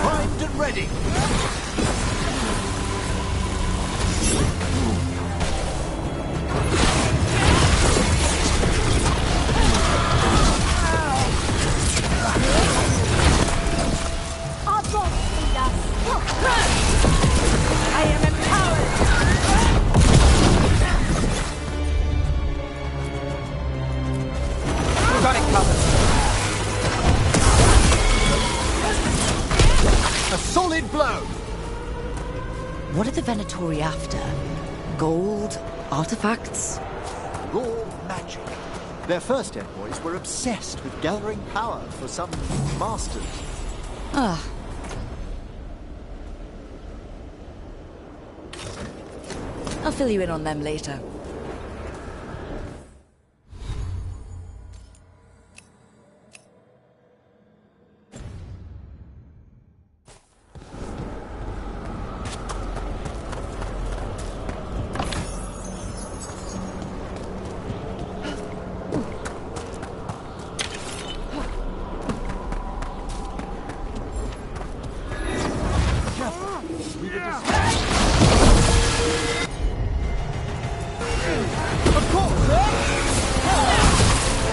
T: Primed and ready.
S: Our boss lead us. I am empowered.
O: Got it covered.
T: A solid blow.
C: What are the Venatori after? Gold? Artifacts?
T: Raw magic. Their first envoys were obsessed with gathering power for some masters.
C: Ah. I'll fill you in on them later.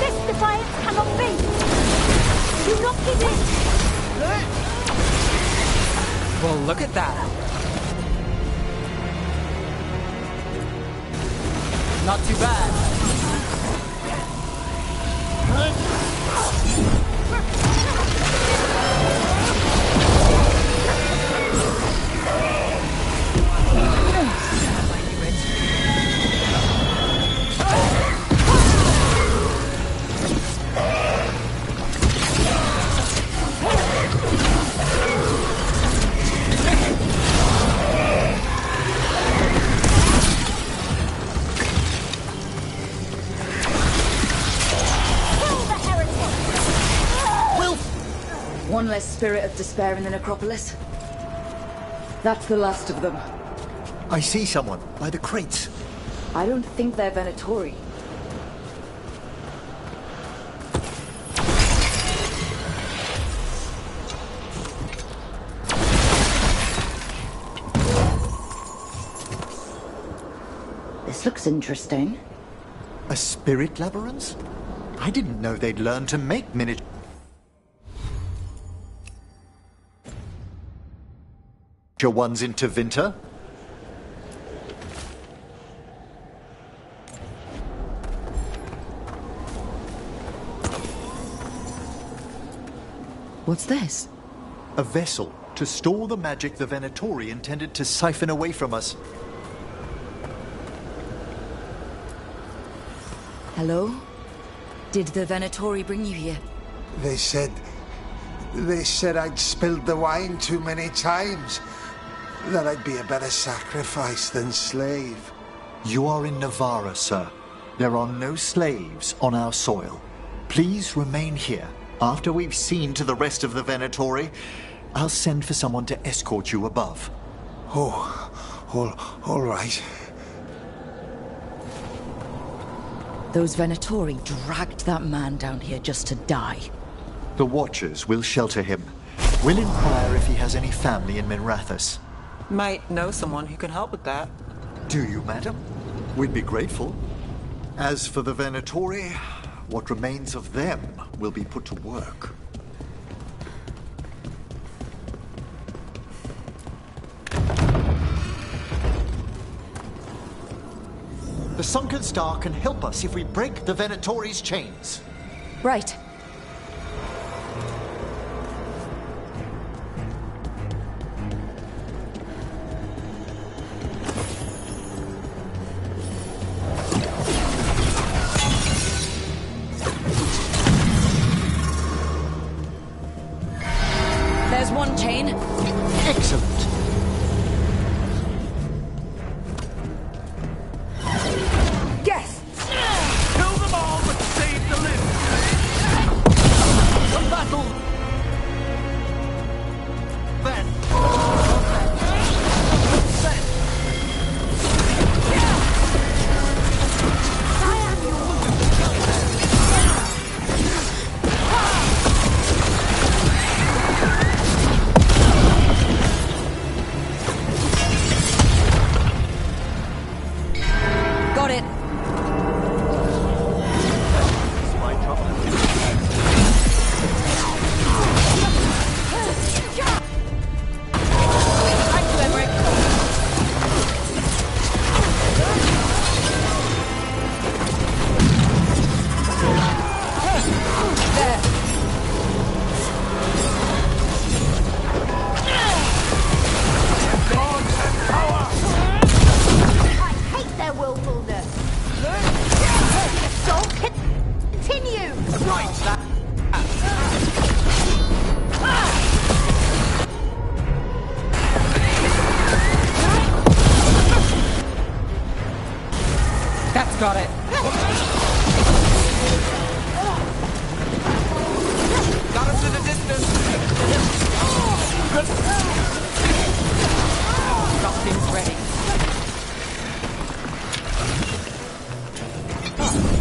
S: This defiance cannot be. Do not give in.
O: Well, look at that. Not too bad.
C: One less spirit of despair in the necropolis. That's the last of them.
T: I see someone by the crates.
C: I don't think they're Venatori. This looks interesting.
T: A spirit labyrinth? I didn't know they'd learned to make miniature ones into Vinter.
C: What's this?
T: A vessel to store the magic the Venatori intended to siphon away from us.
C: Hello? Did the Venatori bring you here?
D: They said I'd spilled the wine too many times. That I'd be a better sacrifice than slave.
T: You are in Navarra, sir. There are no slaves on our soil. Please remain here. After we've seen to the rest of the Venatori, I'll send for someone to escort you above.
D: All right.
C: Those Venatori dragged that man down here just to die.
T: The Watchers will shelter him. We'll inquire if he has any family in Minrathous.
O: Might know someone who can help with that.
T: Do you, madam? We'd be grateful. As for the Venatori, what remains of them will be put to work. The Sunken Star can help us if we break the Venatori's chains.
C: Right. There's one chain.
T: Excellent.
A: Guests!
D: Kill them all, but save the living.
T: The battle! Then.
C: Got it.
S: I hate their willfulness. So continue.
U: Right.
O: That's got it.
U: Got him to the distance.
O: Nothing's ready.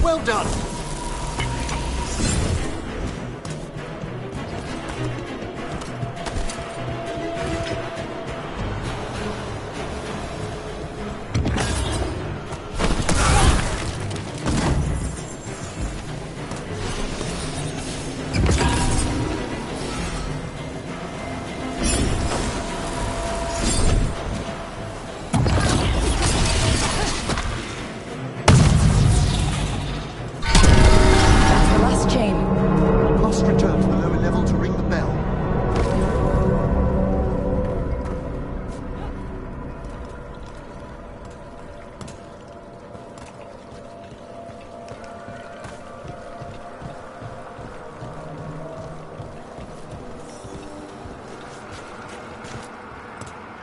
T: Well done.
C: That's the last chain.
T: Must return to the lower level to ring the bell.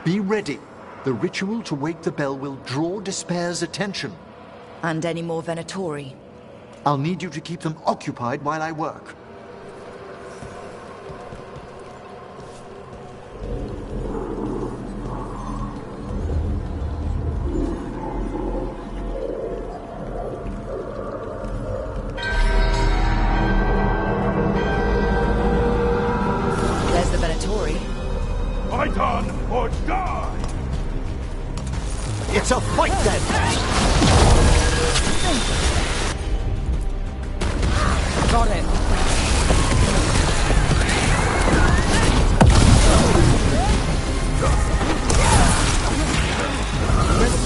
T: Be ready. The ritual to wake the bell will draw Despair's attention.
C: And any more Venatori?
T: I'll need you to keep them occupied while I work.
C: There's the Venatori.
I: Fight on or die!
T: It's a fight then!
U: Got it.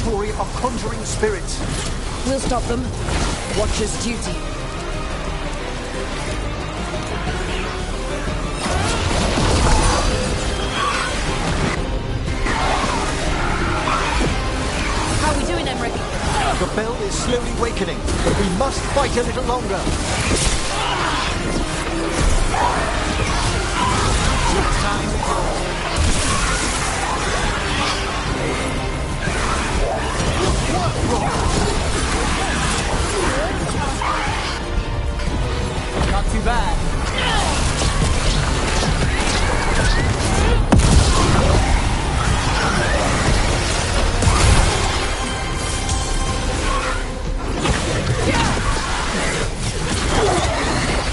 T: Veilguard are conjuring spirits.
C: We'll stop them. Watcher's duty. How are we doing, Emmerich?
T: The bell is slowly wakening, but we must fight a little longer.
U: Time to go. Not too bad.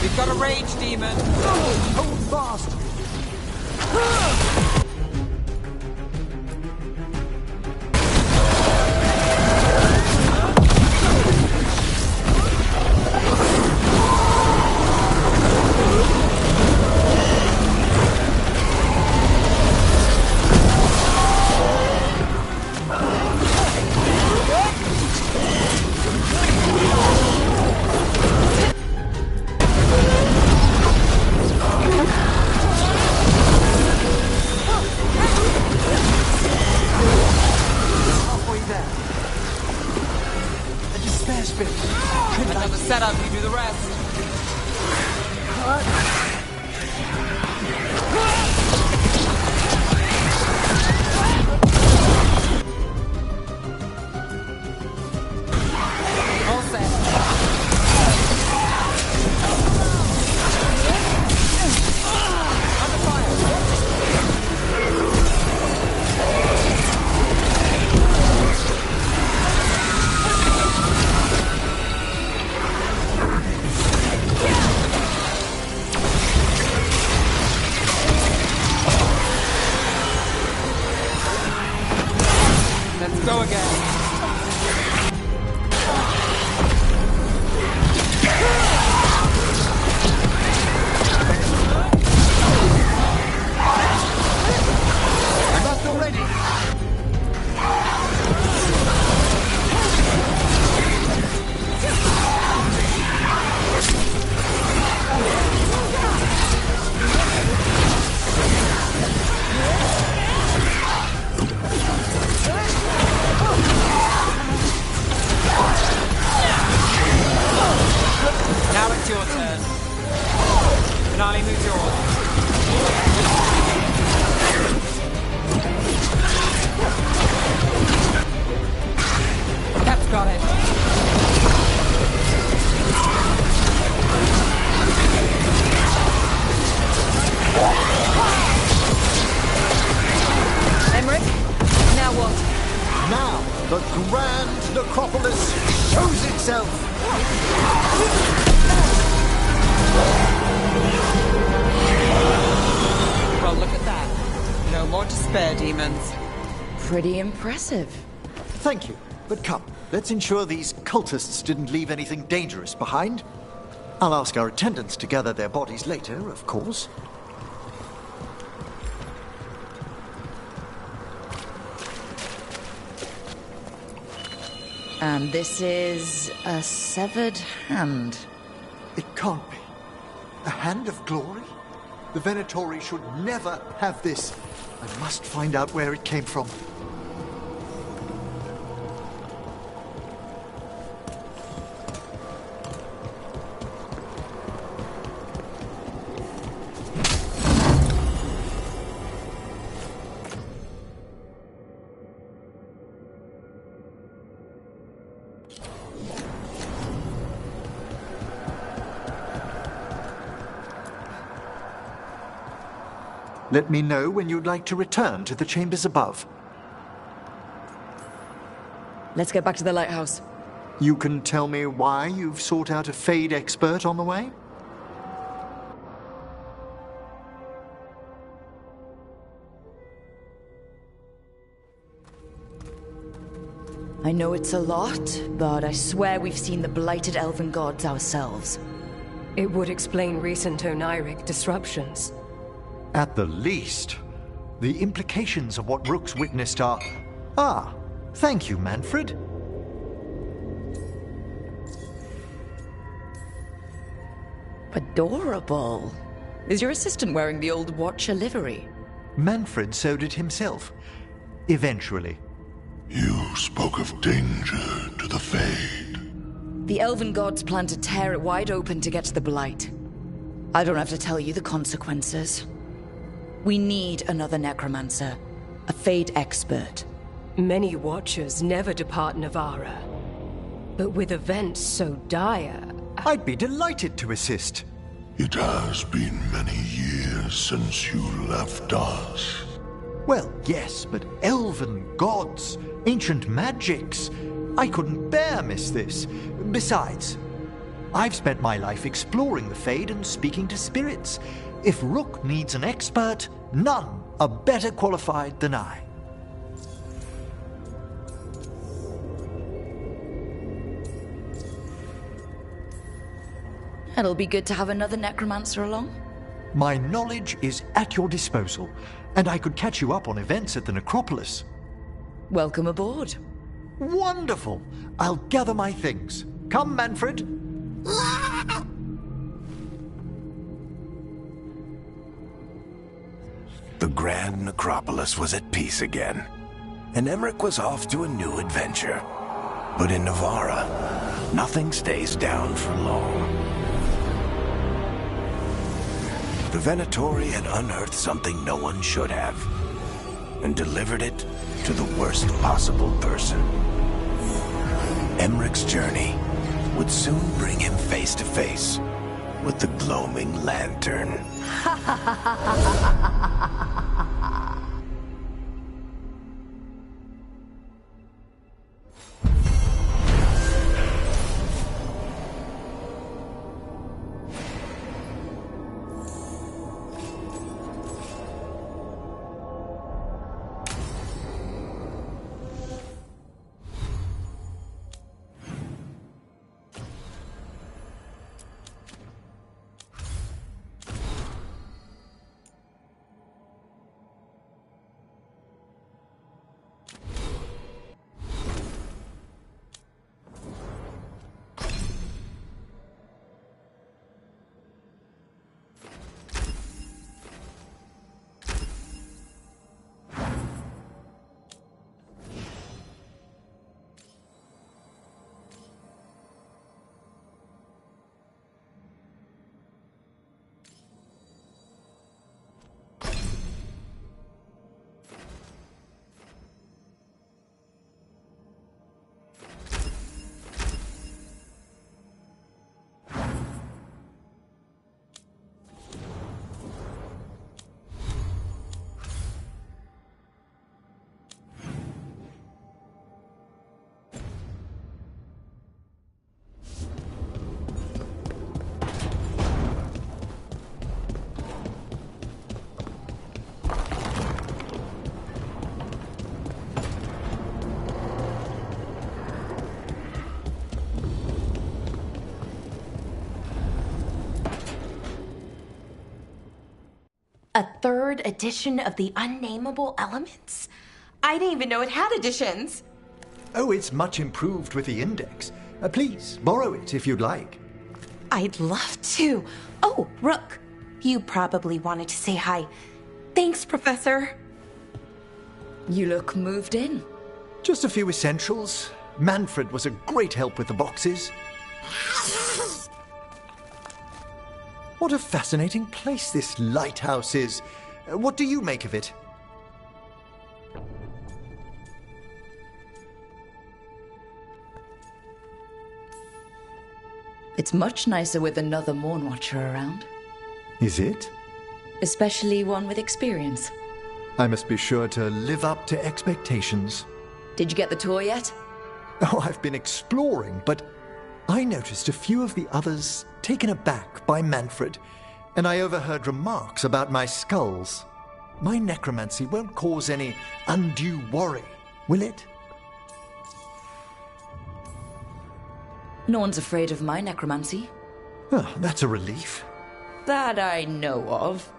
U: We've got a rage demon.
T: Hold fast.
U: Another setup, you do the rest. All set. Under fire. Let's go again. I'm not already. Now it's your turn. Finale moves yours. Cap's got it.
C: Emmerich, now what?
T: Now, the grand necropolis shows itself.
U: Well, look at that. No more to spare, demons.
C: Pretty impressive.
T: Thank you, but come, let's ensure these cultists didn't leave anything dangerous behind. I'll ask our attendants to gather their bodies later, of course.
C: And this is a severed hand.
T: It can't be. A hand of glory? The Venatori should never have this. I must find out where it came from. Let me know when you'd like to return to the chambers above.
C: Let's get back to the lighthouse.
T: You can tell me why you've sought out a Fade expert on the way?
C: I know it's a lot, but I swear we've seen the blighted elven gods ourselves.
J: It would explain recent Oniric disruptions.
T: At the least. The implications of what Rook's witnessed are... Ah, thank you, Manfred.
C: Adorable. Is your assistant wearing the old Watcher livery?
T: Manfred sewed it himself. Eventually.
I: You spoke of danger to the Fade.
C: The elven gods plan to tear it wide open to get to the Blight. I don't have to tell you the consequences. We need another necromancer. A Fade expert.
J: Many Watchers never depart Navara. But with events so dire...
T: I'd be delighted to assist.
I: It has been many years since you left us.
T: Well, yes, but elven gods, ancient magics. I couldn't bear miss this. Besides, I've spent my life exploring the Fade and speaking to spirits. If Rook needs an expert, none are better qualified than I.
C: It'll be good to have another necromancer along.
T: My knowledge is at your disposal, and I could catch you up on events at the necropolis.
C: Welcome aboard.
T: Wonderful! I'll gather my things. Come, Manfred.
G: The Grand Necropolis was at peace again, and Emmerich was off to a new adventure. But in Navara, nothing stays down for long. The Venatori had unearthed something no one should have, and delivered it to the worst possible person. Emmerich's journey would soon bring him face to face with the gloaming lantern.
M: A third edition of the Unnameable Elements? I didn't even know it had editions.
T: Oh, it's much improved with the index. Please, borrow it if you'd like.
M: I'd love to. Oh, Rook, you probably wanted to say hi. Thanks, Professor.
C: You look moved in.
T: Just a few essentials. Manfred was a great help with the boxes. What a fascinating place this lighthouse is. What do you make of it?
C: It's much nicer with another Morn Watcher around.
T: Is it?
C: Especially one with experience.
T: I must be sure to live up to expectations.
C: Did you get the tour yet?
T: Oh, I've been exploring, but I noticed a few of the others taken aback by Manfred, and I overheard remarks about my skulls. My necromancy won't cause any undue worry, will it?
C: No one's afraid of my necromancy.
T: Oh, that's a relief.
C: That I know of.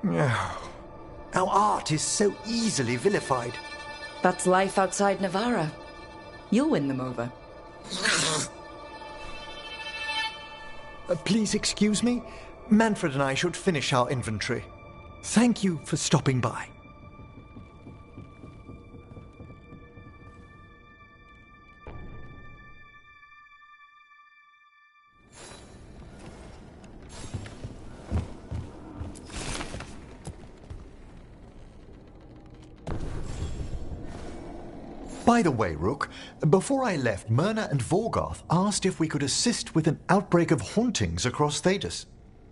T: Our art is so easily vilified.
C: That's life outside Navarra. You'll win them over.
T: Please excuse me. Manfred and I should finish our inventory. Thank you for stopping by. By the way, Rook, before I left, Myrna and Veilguard asked if we could assist with an outbreak of hauntings across Thedas.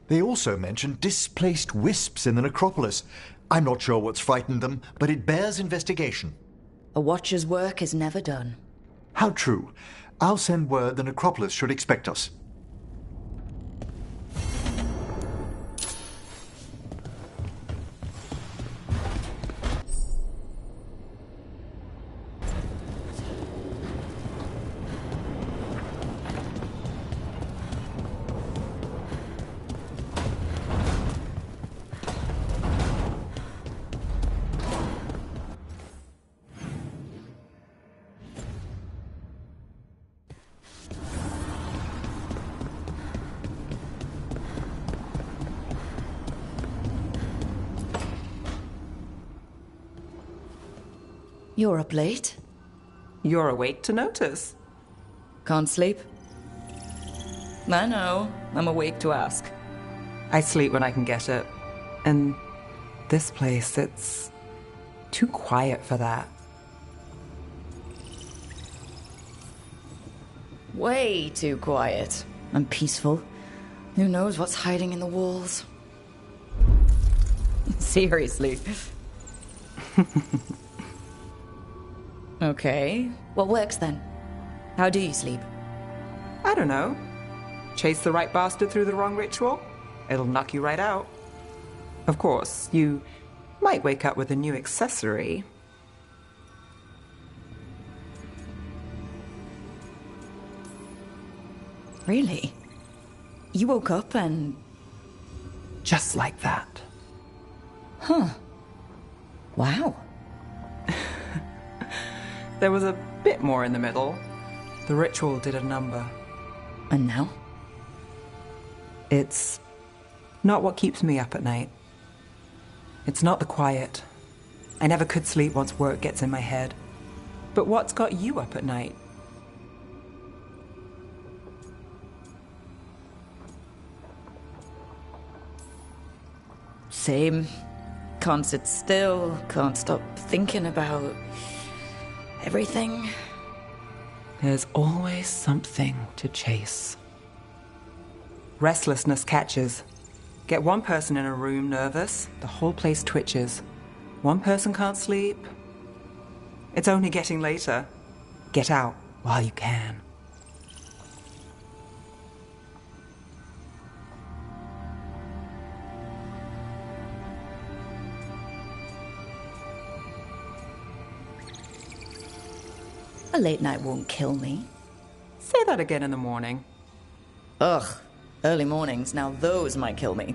T: They also mentioned displaced wisps in the necropolis. I'm not sure what's frightened them, but it bears investigation.
C: A watcher's work is never done.
T: How true. I'll send word the necropolis should expect us.
C: You're up late.
O: You're awake to notice.
C: Can't sleep? I know. I'm awake to ask.
O: I sleep when I can get it. And this place, it's too quiet for that.
C: Way too quiet. And peaceful. Who knows what's hiding in the walls? Seriously. Okay. What works then? How do you sleep?
O: I don't know. Chase the right bastard through the wrong ritual? It'll knock you right out. Of course, you might wake up with a new accessory.
C: Really? You woke up and...
O: Just like that.
C: Huh. Wow.
O: There was a bit more in the middle. The ritual did a number.
C: And now?
O: It's not what keeps me up at night. It's not the quiet. I never could sleep once work gets in my head. But what's got you up at night?
C: Same. Can't sit still, can't stop thinking about everything.
O: There's always something to chase. Restlessness catches. Get one person in a room nervous, the whole place twitches. One person can't sleep. It's only getting later. Get out while you can.
C: A late night won't kill me.
O: Say that again in the morning.
C: Ugh, early mornings, now those might kill me.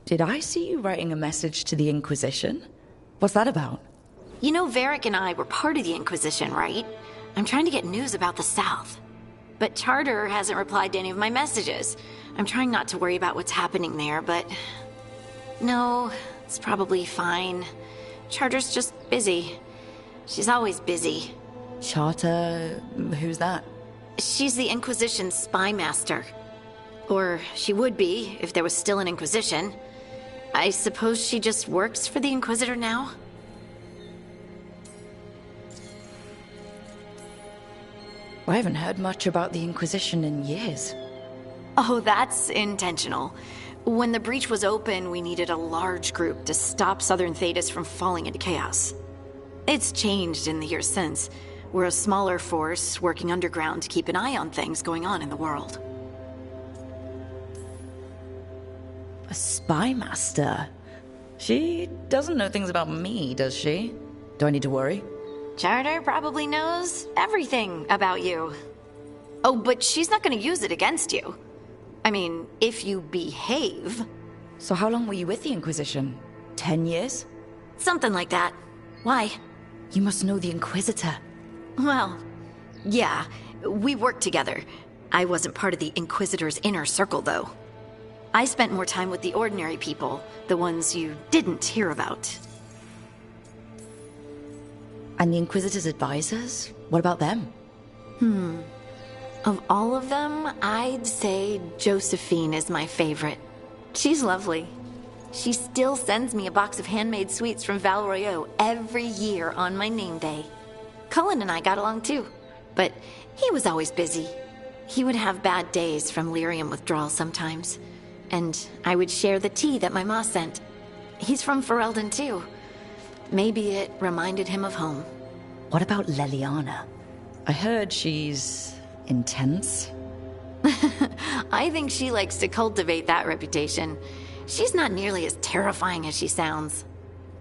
C: Did I see you writing a message to the Inquisition? What's that about?
F: You know, Varric and I were part of the Inquisition, right? I'm trying to get news about the South. But Charter hasn't replied to any of my messages. I'm trying not to worry about what's happening there, but... No, It's probably fine. Charter's just busy. She's always busy.
C: Charter? Who's that?
F: She's the Inquisition's spy master. Or she would be, if there was still an Inquisition. I suppose she just works for the Inquisitor now?
C: I haven't heard much about the Inquisition in years.
F: Oh, that's intentional. When the breach was open, we needed a large group to stop Southern Thedas from falling into chaos. It's changed in the years since. We're a smaller force working underground to keep an eye on things going on in the world.
C: A spy master? She doesn't know things about me, does she? Do I need to worry?
F: Charter probably knows everything about you. Oh, but she's not going to use it against you. I mean, if you behave.
C: So how long were you with the Inquisition? 10 years?
F: Something like that. Why?
C: You must know the Inquisitor.
F: Well, yeah, we worked together. I wasn't part of the Inquisitor's inner circle, though. I spent more time with the ordinary people, the ones you didn't hear about.
C: And the Inquisitor's advisors? What about them?
F: Of all of them, I'd say Josephine is my favorite. She's lovely. She still sends me a box of handmade sweets from Val Royeaux every year on my name day. Cullen and I got along too, but he was always busy. He would have bad days from lyrium withdrawal sometimes, and I would share the tea that my ma sent. He's from Ferelden too. Maybe it reminded him of home.
C: What about Leliana? I heard she's intense.
F: I think she likes to cultivate that reputation. She's not nearly as terrifying as she sounds.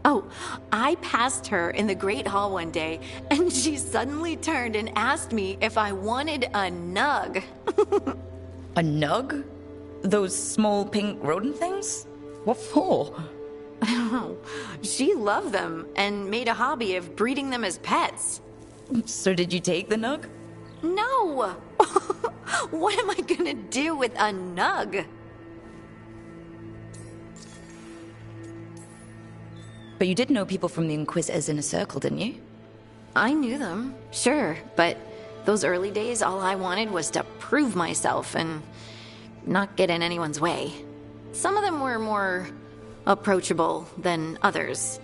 F: Oh, I passed her in the Great Hall one day, and she suddenly turned and asked me if I wanted a nug.
C: A nug? Those small pink rodent things? What for?
F: She loved them and made a hobby of breeding them as pets.
C: So did you take the nug?
F: No! What am I gonna do with a nug?
C: But you did know people from the Inquisitor's inner circle, didn't you?
F: I knew them, sure, but those early days, all I wanted was to prove myself and not get in anyone's way. Some of them were more approachable than others.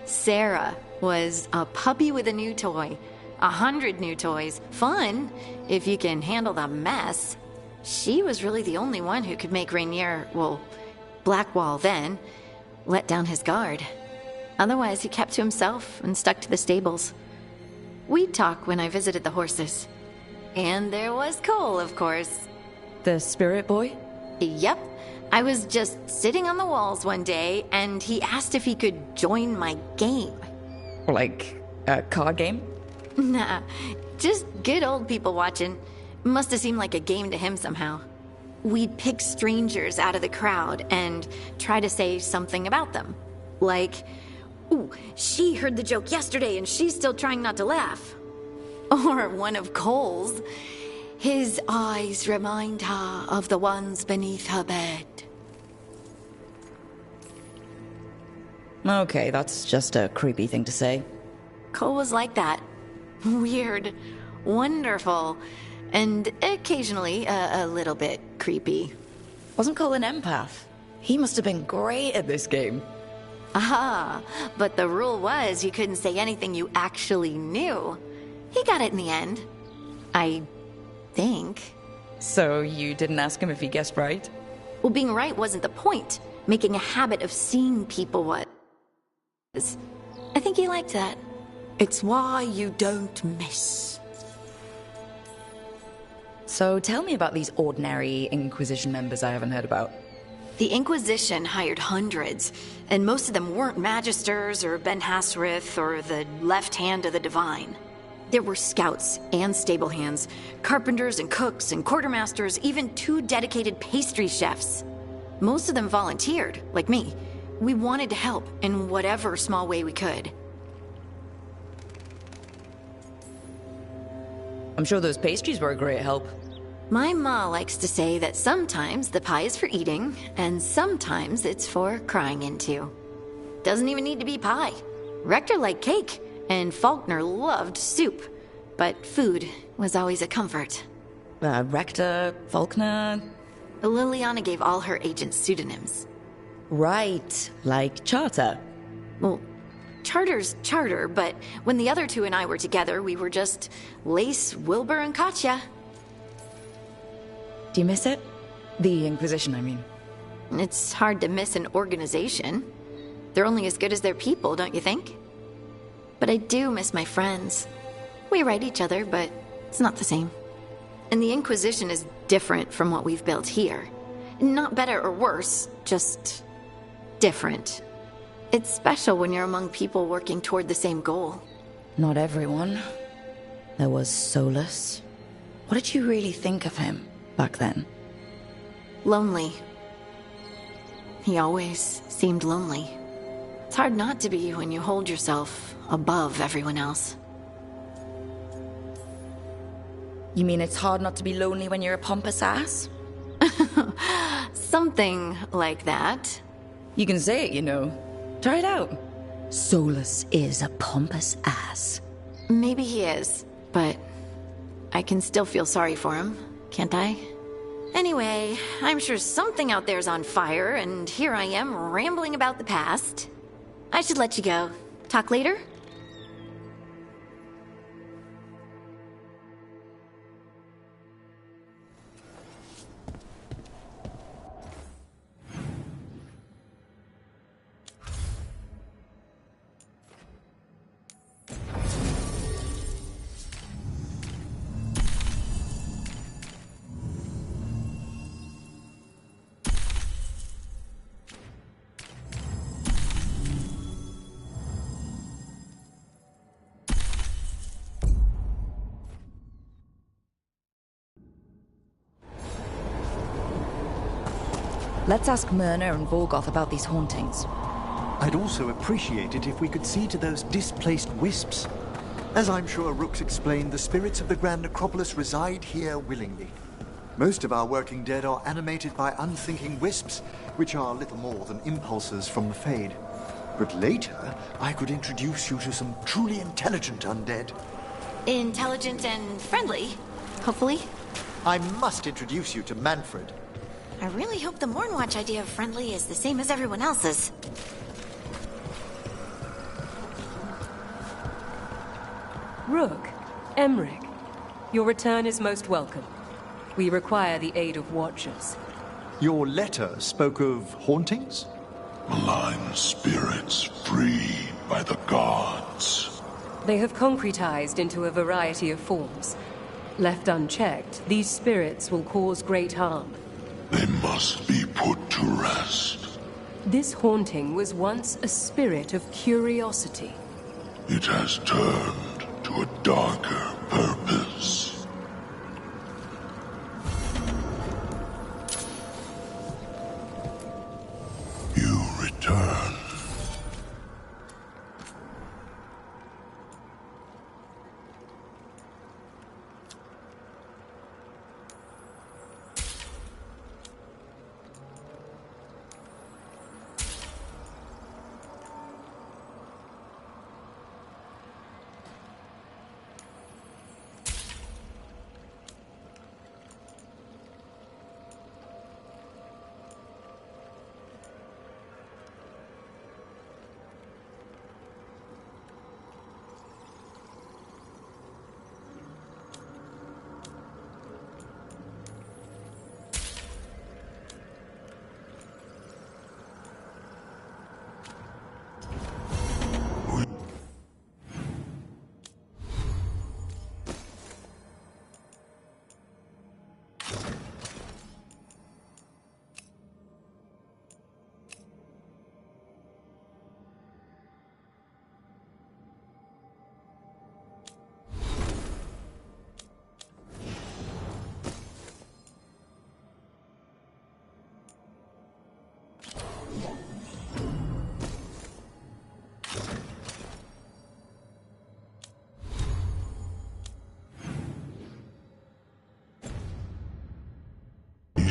F: Sarah was a puppy with a new toy. 100 new toys. Fun, if you can handle the mess. She was really the only one who could make Rainier, well, Blackwall then, let down his guard. Otherwise, he kept to himself and stuck to the stables. We'd talk when I visited the horses. And there was Cole, of course.
C: The spirit boy?
F: Yep. I was just sitting on the walls one day, and he asked if he could join my game.
C: Like a card game?
F: Nah, just good old people watching. Must have seemed like a game to him somehow. We'd pick strangers out of the crowd and try to say something about them. Like, ooh, she heard the joke yesterday and she's still trying not to laugh. Or one of Cole's. His eyes remind her of the ones beneath her bed.
C: Okay, that's just a creepy thing to say.
F: Cole was like that. Weird, wonderful, and occasionally a little bit creepy.
C: Wasn't Cole an empath? He must have been great at this game.
F: Ah, but the rule was you couldn't say anything you actually knew. He got it in the end. I think.
C: So you didn't ask him if he guessed right?
F: Well, being right wasn't the point. Making a habit of seeing people was. I think he liked that. It's why you don't miss.
C: So tell me about these ordinary Inquisition members I haven't heard about.
F: The Inquisition hired hundreds, and most of them weren't Magisters or Ben Hasrith or the left hand of the Divine. There were scouts and stable hands, carpenters and cooks and quartermasters, even 2 dedicated pastry chefs. Most of them volunteered, like me. We wanted to help in whatever small way we could.
C: I'm sure those pastries were a great help.
F: My ma likes to say that sometimes the pie is for eating, and sometimes it's for crying into. Doesn't even need to be pie. Rector liked cake, and Faulkner loved soup. But food was always a comfort.
C: Rector, Faulkner...
F: Liliana gave all her agents pseudonyms.
C: Right, like Charter.
F: Well, Charter's Charter, but when the other two and I were together, we were just Lace, Wilbur, and Katya.
C: Do you miss it? The Inquisition, I mean.
F: It's hard to miss an organization. They're only as good as their people, don't you think? But I do miss my friends. We write each other, but it's not the same. And the Inquisition is different from what we've built here. Not better or worse, just different. It's special when you're among people working toward the same goal.
C: Not everyone. There was Solus. What did you really think of him back then?
F: Lonely. He always seemed lonely. It's hard not to be when you hold yourself above everyone else.
C: You mean it's hard not to be lonely when you're a pompous ass?
F: Something like that.
C: You can say it, you know. Try it out. Solus is a pompous ass.
F: Maybe he is, but I can still feel sorry for him, can't I? Anyway, I'm sure something out there's on fire, and here I am rambling about the past. I should let you go. Talk later?
C: Let's ask Myrna and Volgoth about these hauntings.
T: I'd also appreciate it if we could see to those displaced wisps. As I'm sure Rook's explained, the spirits of the Grand Necropolis reside here willingly. Most of our working dead are animated by unthinking wisps, which are little more than impulses from the Fade. But later, I could introduce you to some truly intelligent undead.
F: Intelligent and friendly, hopefully.
T: I must introduce you to Manfred.
F: I really hope the Mornwatch idea of friendly is the same as everyone else's.
J: Rook, Emmerich, your return is most welcome. We require the aid of Watchers.
T: Your letter spoke of hauntings?
I: Malign spirits freed by the gods.
J: They have concretized into a variety of forms. Left unchecked, these spirits will cause great harm.
I: They must be put to rest.
J: This haunting was once a spirit of curiosity.
I: It has turned to a darker purpose. You return.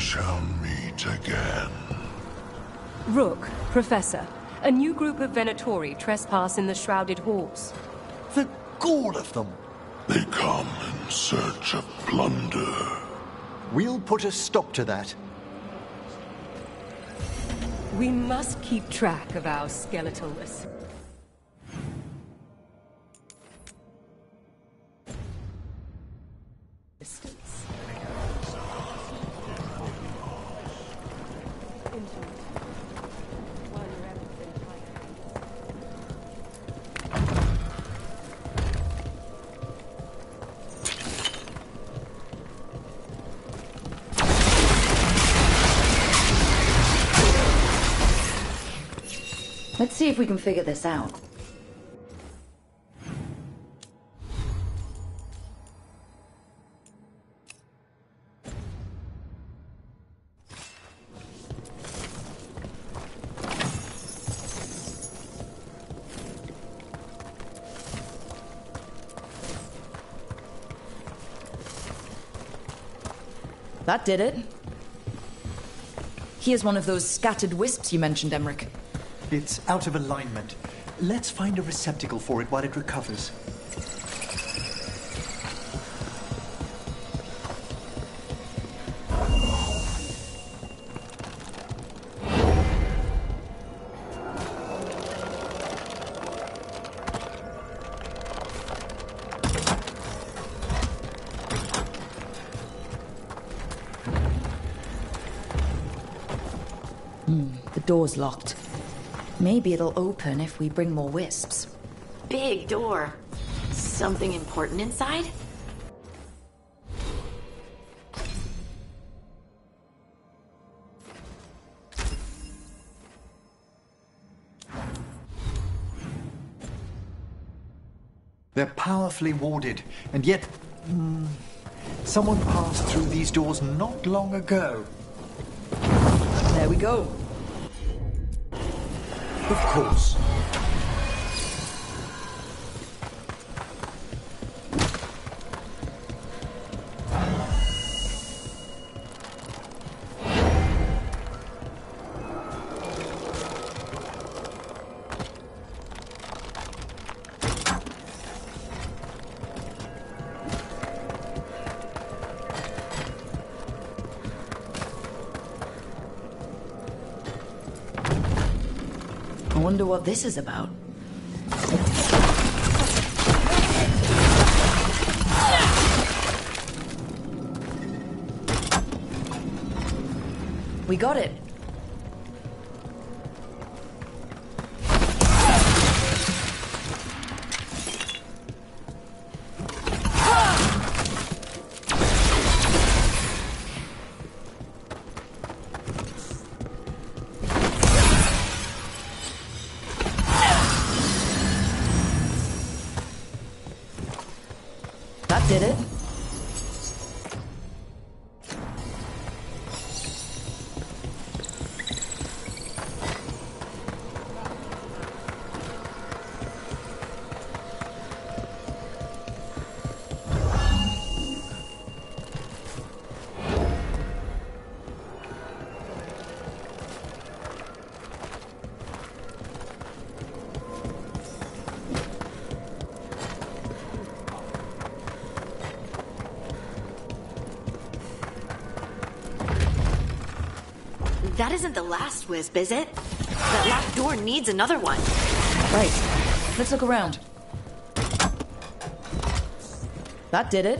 I: shall meet again.
J: Rook, Professor, a new group of Venatori trespass in the Shrouded Halls.
T: The gall of them!
I: They come in search of plunder.
T: We'll put a stop to that.
J: We must keep track of our skeletal list.
C: Let's see if we can figure this out. That did it. Here's one of those scattered wisps you mentioned, Emmerich.
T: It's out of alignment. Let's find a receptacle for it while it recovers.
C: The door's locked. Maybe it'll open if we bring more wisps.
F: Big door. Something important inside?
T: They're powerfully warded, and yet... someone passed through these doors not long ago.
C: There we go.
T: Of course.
C: I wonder what this is about. We got it. That did it.
F: That isn't the last wisp, is it? That locked door needs another one.
C: Right. Let's look around. That did it.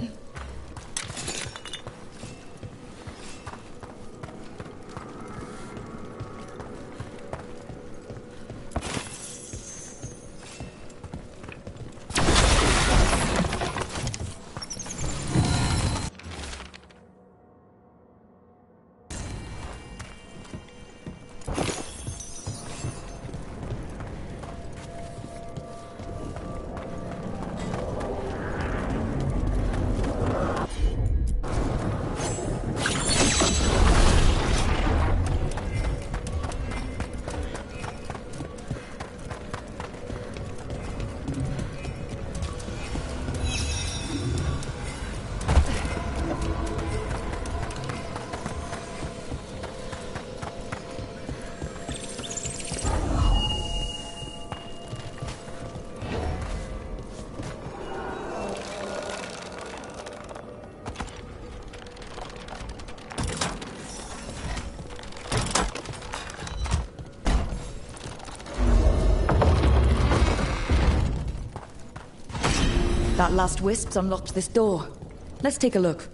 C: That last wisp's unlocked this door. Let's take a look.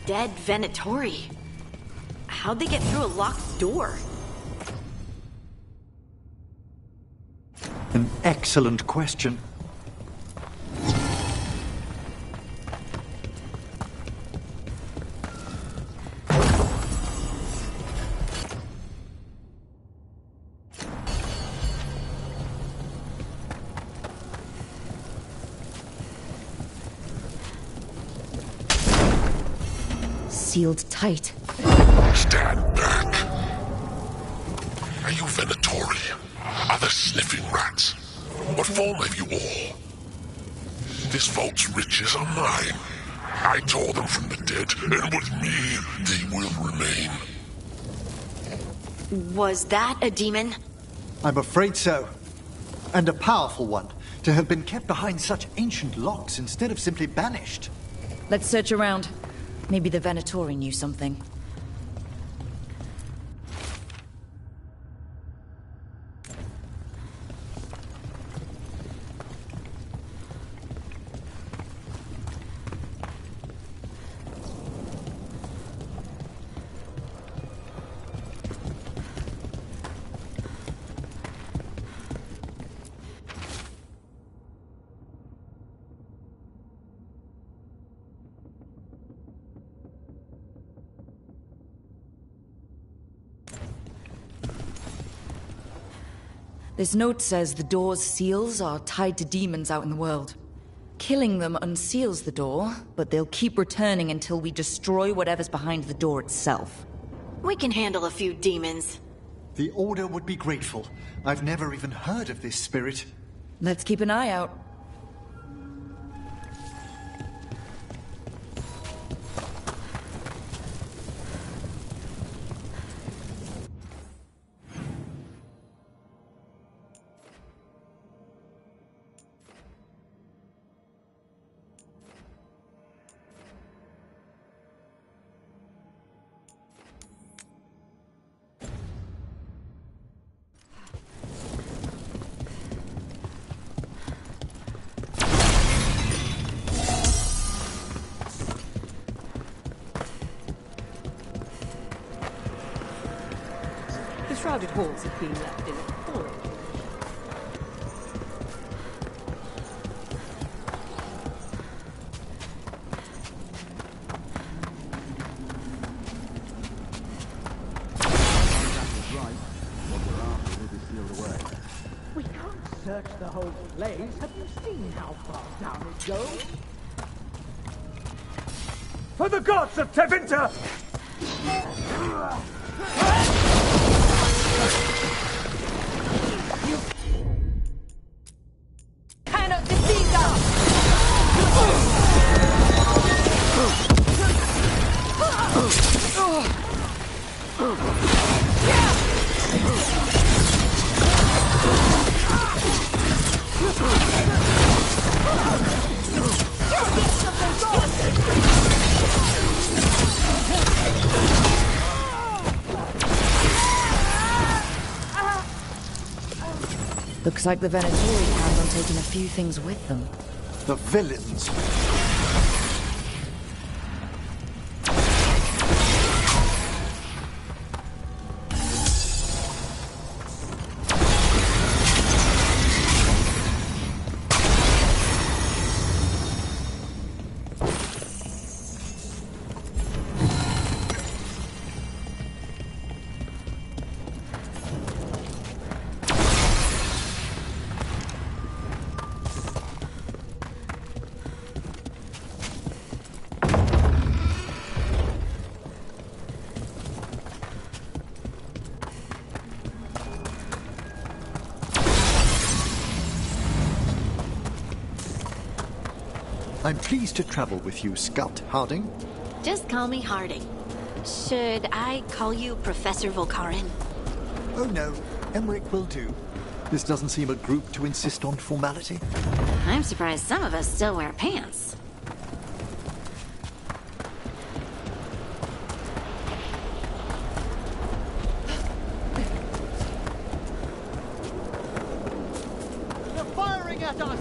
F: Dead Venatori. How'd they get through a locked door?
T: An excellent question.
C: Sealed tight.
I: Stand back. Are you Venatori? Are there sniffing rats? What form have you all? This vault's riches are mine. I tore them from the dead, and with me, they will remain.
F: Was that a demon?
T: I'm afraid so. And a powerful one, to have been kept behind such ancient locks instead of simply banished.
C: Let's search around. Maybe the Venatori knew something. This note says the door's seals are tied to demons out in the world. Killing them unseals the door, but they'll keep returning until we destroy whatever's behind the door itself.
F: We can handle a few demons.
T: The Order would be grateful. I've never even heard of this spirit.
C: Let's keep an eye out.
J: Shrouded halls have been left in a horrid.
H: We can't search the whole place. Have you seen how far down it goes? For the gods of Tevinter!
S: You cannot defeat us!
C: Looks like the Venatori planned on taking a few things with them.
T: The villains. I'm pleased to travel with you, Scout Harding.
F: Just call me Harding. Should I call you Professor Volkarin?
T: Oh no, Emmerich will do. This doesn't seem a group to insist on formality.
F: I'm surprised some of us still wear pants.
H: They're firing at us!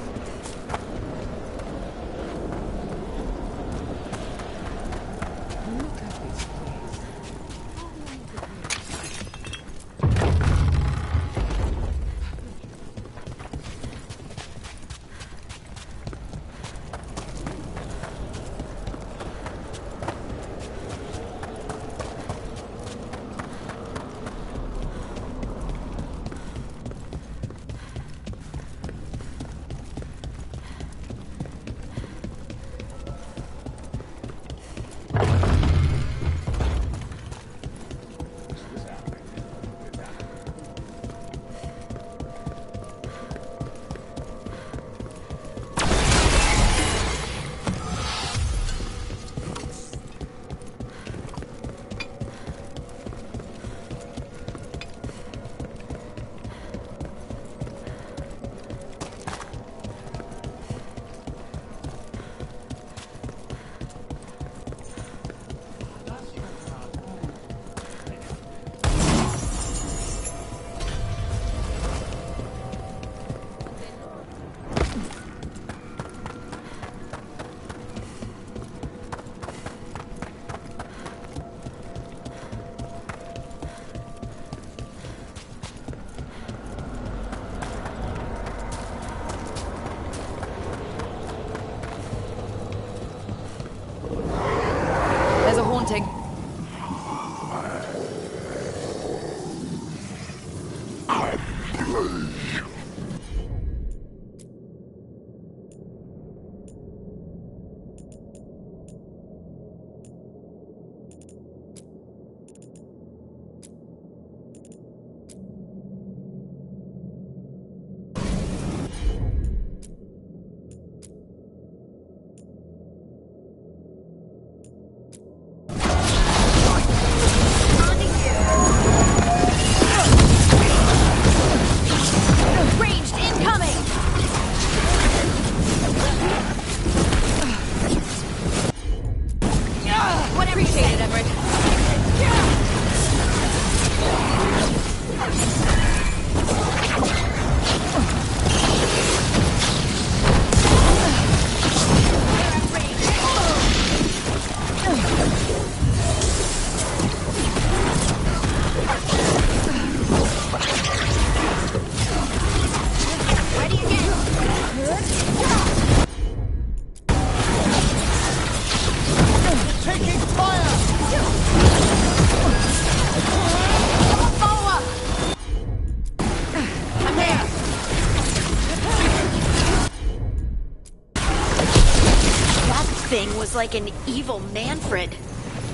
F: Was like an evil Manfred.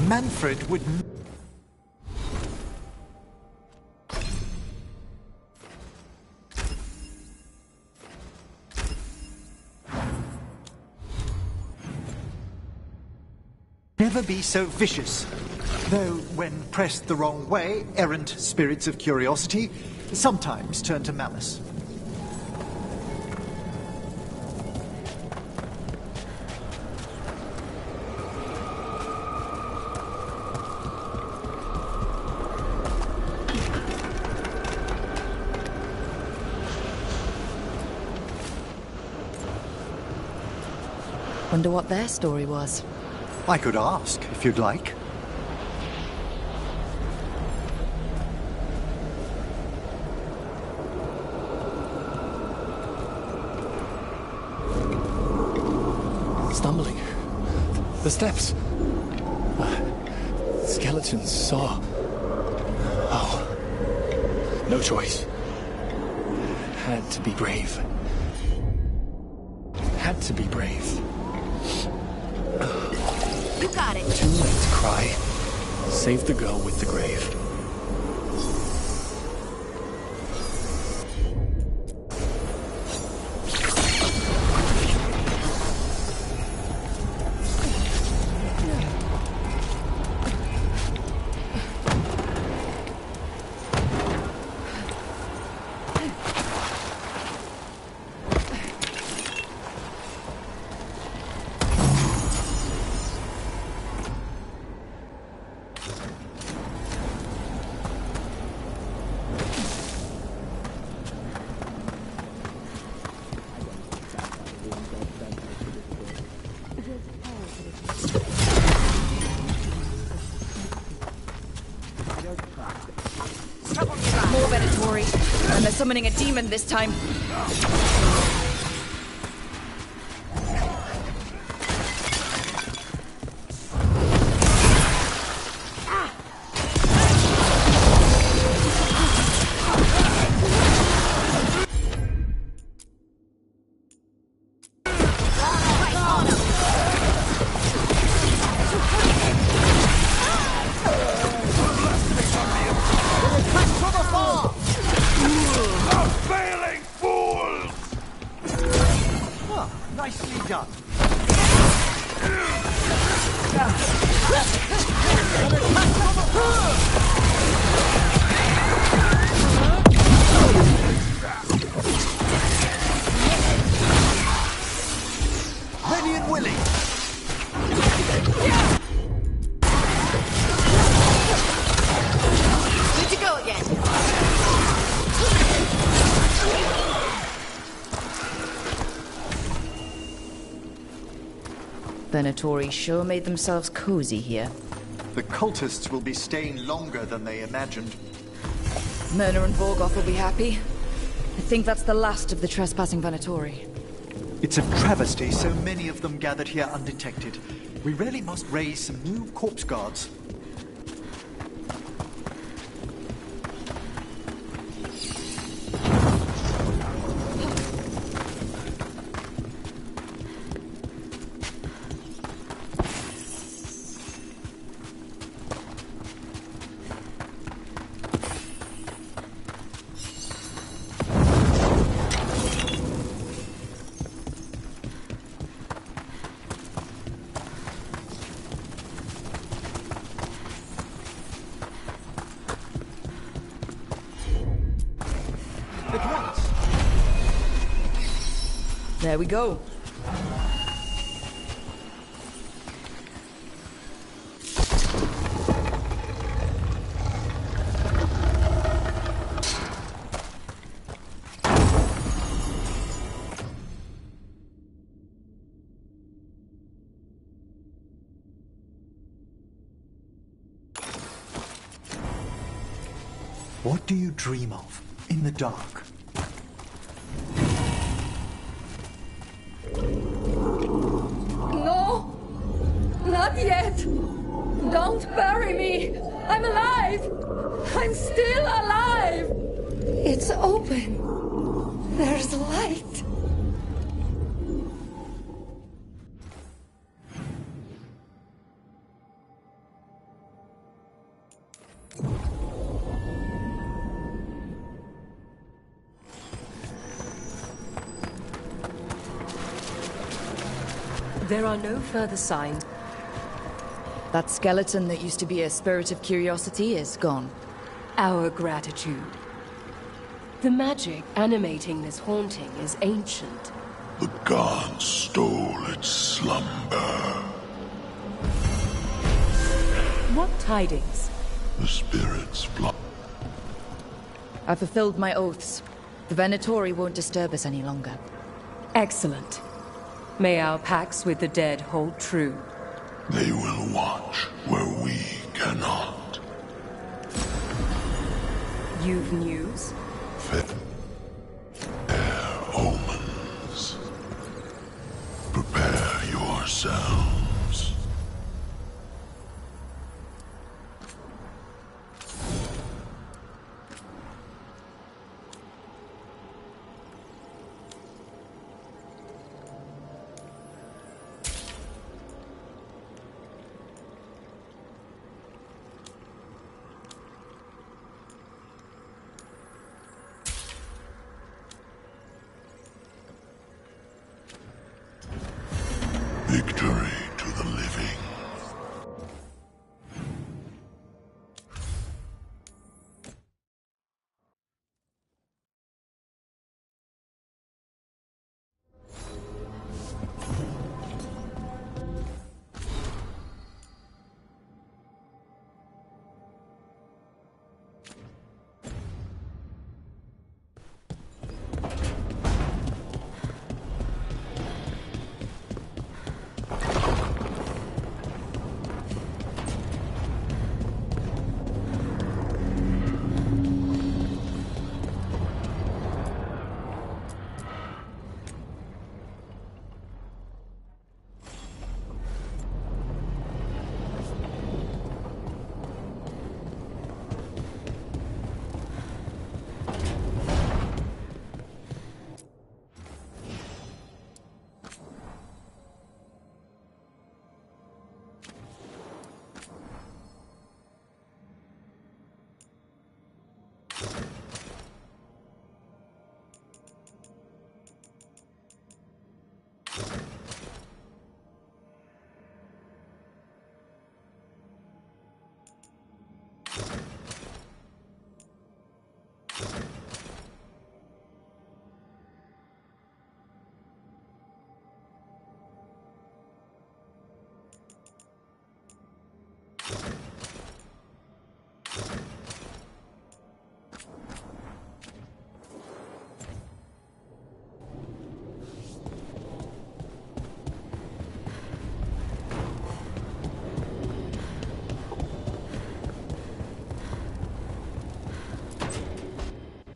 T: Manfred would... never be so vicious. Though, when pressed the wrong way, errant spirits of curiosity sometimes turn to malice.
C: Wonder what their story was.
T: I could ask, if you'd like.
L: Stumbling. The steps. Skeletons saw. Oh. No choice. Had to be brave. Had to be brave.
M: You got it.
L: Too late to cry. Save the girl with the grave.
C: More Venatori. And they're summoning a demon this time.
T: Nicely done. Ready and willing.
F: Good to go again.
C: Venatori sure made themselves cozy here.
T: The cultists will be staying longer than they imagined.
C: Myrna and Vorgoth will be happy. I think that's the last of the trespassing Venatori.
T: It's a travesty so many of them gathered here undetected. We really must raise some new corpse guards.
C: There we go.
T: What do you dream of in the dark?
N: No! Not yet! Don't bury me! I'm alive! I'm still alive! It's open. There's light.
J: There are no further signs.
C: That skeleton that used to be a spirit of curiosity is gone.
J: Our gratitude. The magic animating this haunting is ancient.
I: The gods stole its slumber.
J: What tidings?
I: The spirits flock.
C: I fulfilled my oaths. The Venatori won't disturb us any longer.
J: Excellent. May our pacts with the dead hold true.
I: They will watch where we cannot.
J: You've news?
I: Fair omens. Prepare yourselves. Victory to the living.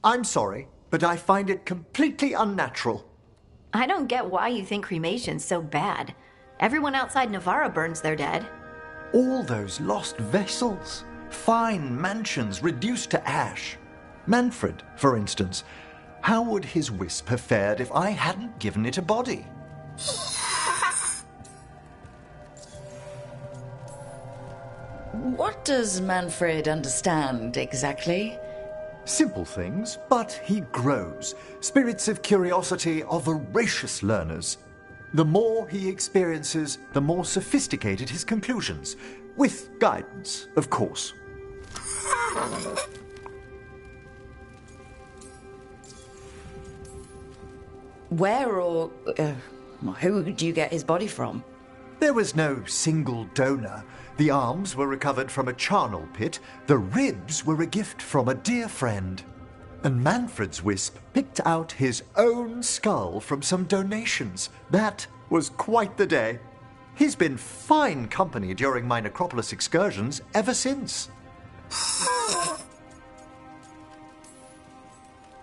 T: I'm sorry, but I find it completely unnatural.
F: I don't get why you think cremation's so bad. Everyone outside Navarra burns their dead.
T: All those lost vessels, fine mansions reduced to ash. Manfred, for instance. How would his wisp have fared if I hadn't given it a body?
C: What does Manfred understand exactly?
T: Simple things, but he grows. Spirits of curiosity are voracious learners. The more he experiences, the more sophisticated his conclusions. With guidance, of course.
C: Where or who do you get his body from?
T: There was no single donor. The arms were recovered from a charnel pit. The ribs were a gift from a dear friend. And Manfred's wisp picked out his own skull from some donations. That was quite the day. He's been fine company during my necropolis excursions ever since.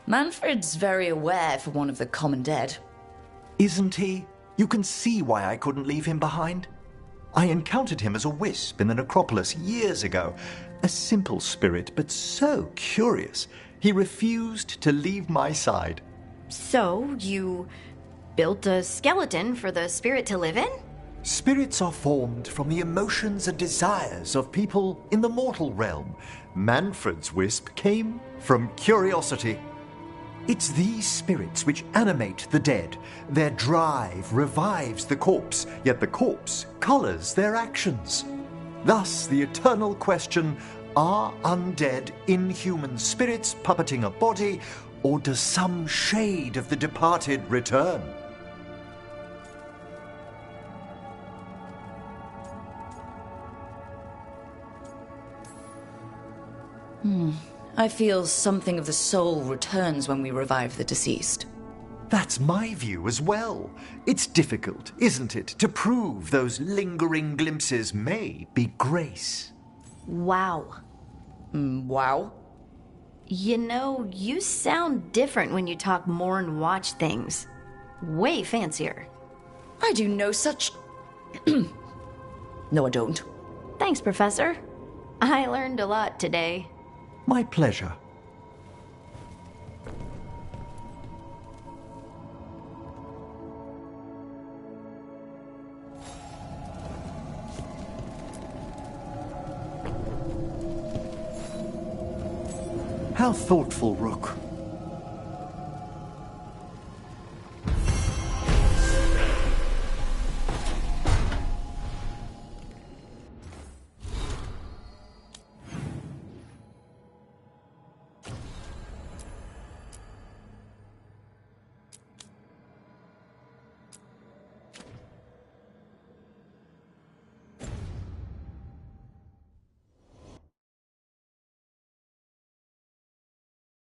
C: Manfred's very aware for one of the common dead.
T: Isn't he? You can see why I couldn't leave him behind. I encountered him as a wisp in the necropolis years ago. A simple spirit, but so curious. He refused to leave my side.
F: So, you built a skeleton for the spirit to live in?
T: Spirits are formed from the emotions and desires of people in the mortal realm. Manfred's wisp came from curiosity. It's these spirits which animate the dead. Their drive revives the corpse, yet the corpse colors their actions. Thus, the eternal question, are undead, inhuman spirits puppeting a body, or does some shade of the departed return?
C: I feel something of the soul returns when we revive the deceased.
T: That's my view as well. It's difficult, isn't it, to prove those lingering glimpses may be grace.
F: Wow.
C: Wow?
F: You know, you sound different when you talk more and watch things. Way fancier.
C: I do no such... No, I don't.
F: Thanks, Professor. I learned a lot today.
T: My pleasure. How thoughtful, Rook.